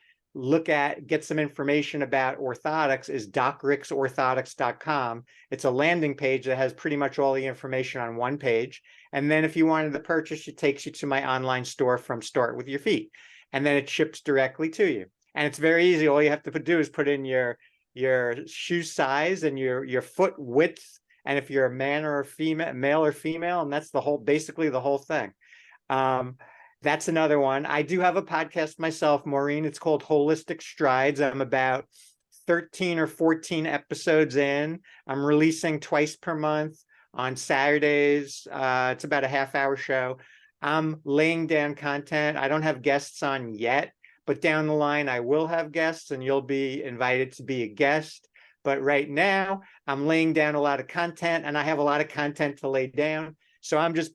get some information about orthotics is docrixorthotics.com. It's a landing page that has pretty much all the information on one page. And then if you wanted to purchase, it takes you to my online store from Start With Your Feet. And then it ships directly to you. And it's very easy. All you have to do is put in your shoe size and your foot width, and if you're a man or a female, male or female, and that's basically the whole thing. That's another one. I do have a podcast myself, Maureen. It's called Holistic Strides. I'm about 13 or 14 episodes in. I'm releasing twice per month on Saturdays. It's about a half-hour show. I'm laying down content. I don't have guests on yet, but down the line, I will have guests, and you'll be invited to be a guest. But right now, I'm laying down a lot of content, and I have a lot of content to lay down. So I'm just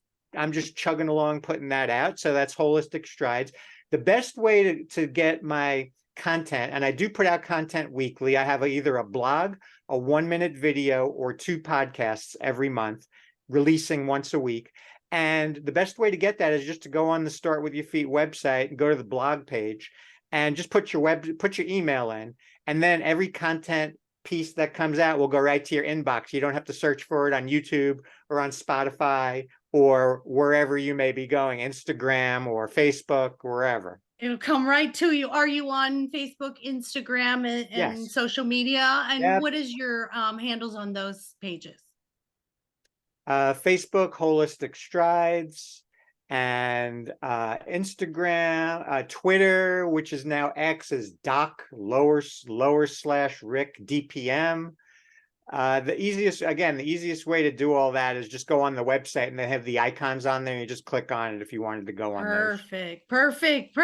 chugging along, putting that out. So that's Holistic Strides. The best way to get my content, and I do put out content weekly. I have either a blog, a 1-minute video, or 2 podcasts every month, releasing once a week. And the best way to get that is just to go on the Start With Your Feet website and go to the blog page and just put your email in. And then every content piece that comes out will go right to your inbox. You don't have to search for it on YouTube or on Spotify or wherever you may be going, Instagram or Facebook, wherever. It'll come right to you. Are you on Facebook, Instagram, and Yes. social media? And Yep. what is your handles on those pages? Facebook, Holistic Strides, and Instagram, Twitter, which is now X, is Doc / Rick DPM. The easiest way to do all that is just go on the website, and they have the icons on there, and you just click on it if you wanted to go on those. Perfect.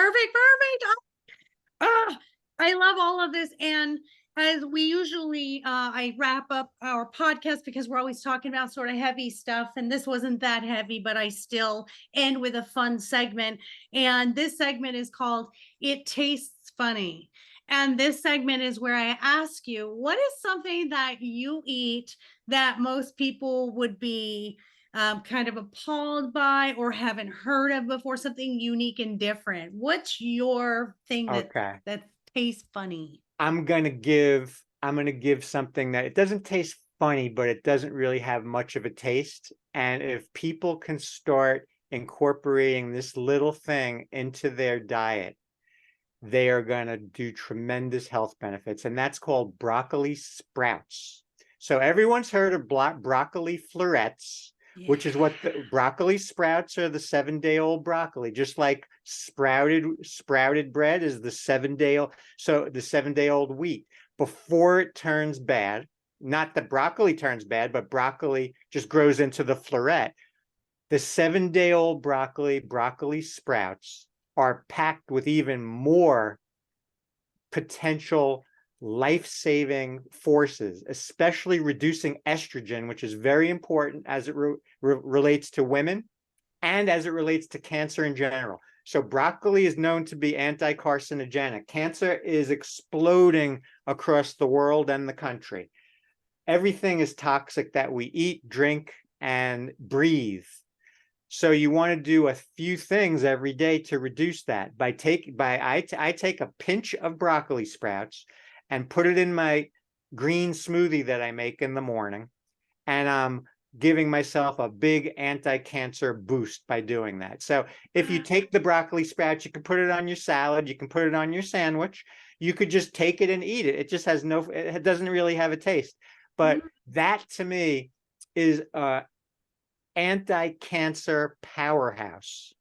I love all of this. And as we usually, I wrap up our podcast because we're always talking about sort of heavy stuff. And this wasn't that heavy, but I still end with a fun segment. And this segment is called It Tastes Funny. And this segment is where I ask you, what is something that you eat that most people would be kind of appalled by or haven't heard of before, something unique and different? What's your thing that tastes funny? I'm gonna give something that it doesn't taste funny, but it doesn't really have much of a taste. And if people can start incorporating this little thing into their diet, they are gonna do tremendous health benefits. And that's called broccoli sprouts. So everyone's heard of broccoli florets, which is what the broccoli sprouts are, the 7-day-old broccoli, just like sprouted bread is the 7-day-old wheat before it turns bad. Not that broccoli turns bad, but broccoli just grows into the floret. The 7-day-old broccoli sprouts are packed with even more potential life-saving forces, especially reducing estrogen, which is very important as it relates to women and as it relates to cancer in general. So broccoli is known to be anti-carcinogenic. Cancer is exploding across the world and the country. Everything is toxic that we eat, drink, and breathe. So you want to do a few things every day to reduce that. I take a pinch of broccoli sprouts and put it in my green smoothie that I make in the morning. And I'm giving myself a big anti-cancer boost by doing that. So if you take the broccoli sprouts, you can put it on your salad, you can put it on your sandwich, you could just take it and eat it. It just has it doesn't really have a taste. But that to me is a anti-cancer powerhouse.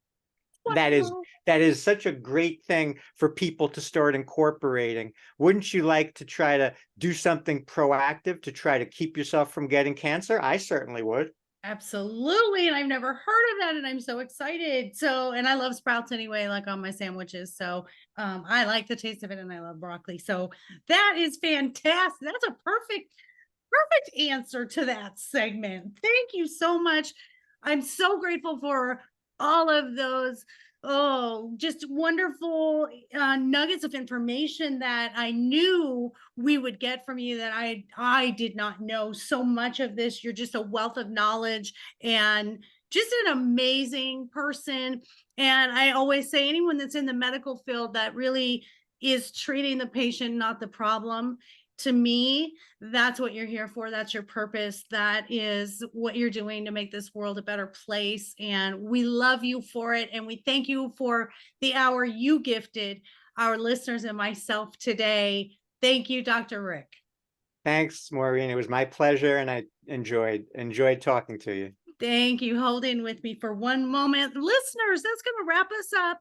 That is such a great thing for people to start incorporating. Wouldn't you like to try to do something proactive to try to keep yourself from getting cancer? I certainly would. Absolutely. And I've never heard of that. And I'm so excited. So, and I love sprouts anyway, like on my sandwiches. So I like the taste of it, and I love broccoli. So that is fantastic. That's a perfect answer to that segment. Thank you so much. I'm so grateful for all of those just wonderful nuggets of information that I knew we would get from you, that I did not know so much of this. You're just a wealth of knowledge, and just an amazing person. And I always say anyone that's in the medical field that really is treating the patient, not the problem, to me, that's what you're here for. That's your purpose. That is what you're doing to make this world a better place. And we love you for it. And we thank you for the hour you gifted our listeners and myself today. Thank you, Dr. Rick. Thanks, Maureen. It was my pleasure, and I enjoyed talking to you. Thank you. Hold in with me for one moment. Listeners, that's going to wrap us up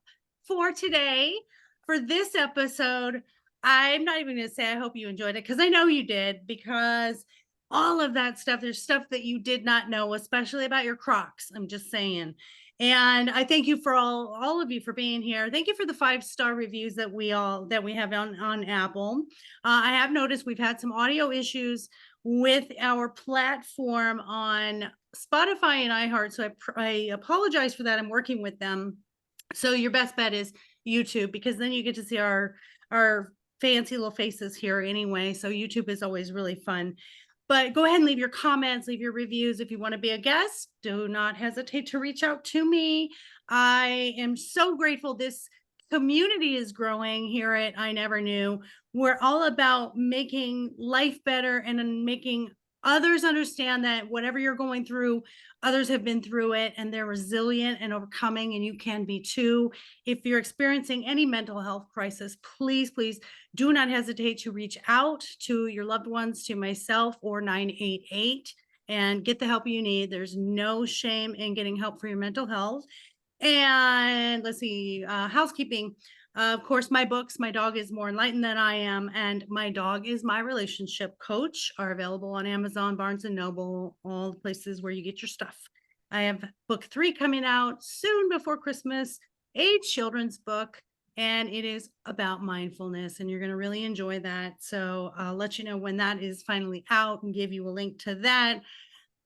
for today. For this episode, I'm not even going to say I hope you enjoyed it, because I know you did, because all of that stuff, there's stuff that you did not know, especially about your Crocs. I'm just saying. And I thank you for all of you for being here. Thank you for the 5-star reviews that we have on Apple. I have noticed we've had some audio issues with our platform on Spotify and iHeart. So I apologize for that. I'm working with them. So your best bet is YouTube, because then you get to see our fancy little faces here anyway. So YouTube is always really fun. But go ahead and leave your comments, leave your reviews. If you want to be a guest, do not hesitate to reach out to me. I am so grateful. This community is growing here at I Never Knew. We're all about making life better and making others understand that whatever you're going through, others have been through it and they're resilient and overcoming, and you can be too. If you're experiencing any mental health crisis, please do not hesitate to reach out to your loved ones, to myself or 988, and get the help you need. There's no shame in getting help for your mental health. And let's see, housekeeping. Of course, my books, My Dog is More Enlightened Than I Am, and My Dog is My Relationship Coach, are available on Amazon, Barnes and Noble, all the places where you get your stuff. I have book 3 coming out soon before Christmas, a children's book, and it is about mindfulness, and you're going to really enjoy that. So I'll let you know when that is finally out and give you a link to that.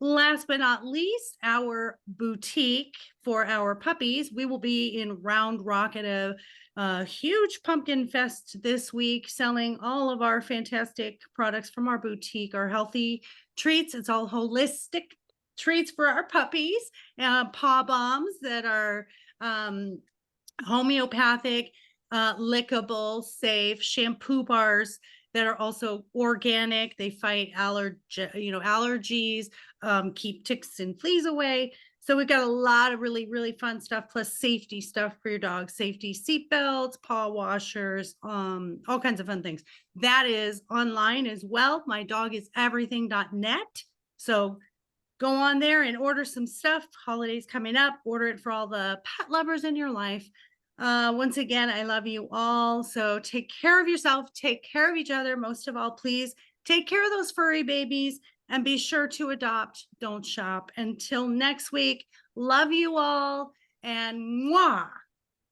Last but not least, our boutique for our puppies. We will be in Round Rock at a huge pumpkin fest this week, selling all of our fantastic products from our boutique, our healthy treats. It's all holistic treats for our puppies, paw bombs that are homeopathic, lickable, safe, shampoo bars that are also organic. They fight allergies, keep ticks and fleas away. So we've got a lot of really fun stuff, plus safety stuff for your dog, safety seat belts, paw washers, all kinds of fun things. That is online as well. mydogiseverything.net. So go on there and order some stuff. Holidays coming up. Order it for all the pet lovers in your life. Once again, I love you all. So take care of yourself, take care of each other. Most of all, please take care of those furry babies and be sure to adopt. Don't shop. Until next week, love you all, and mwah.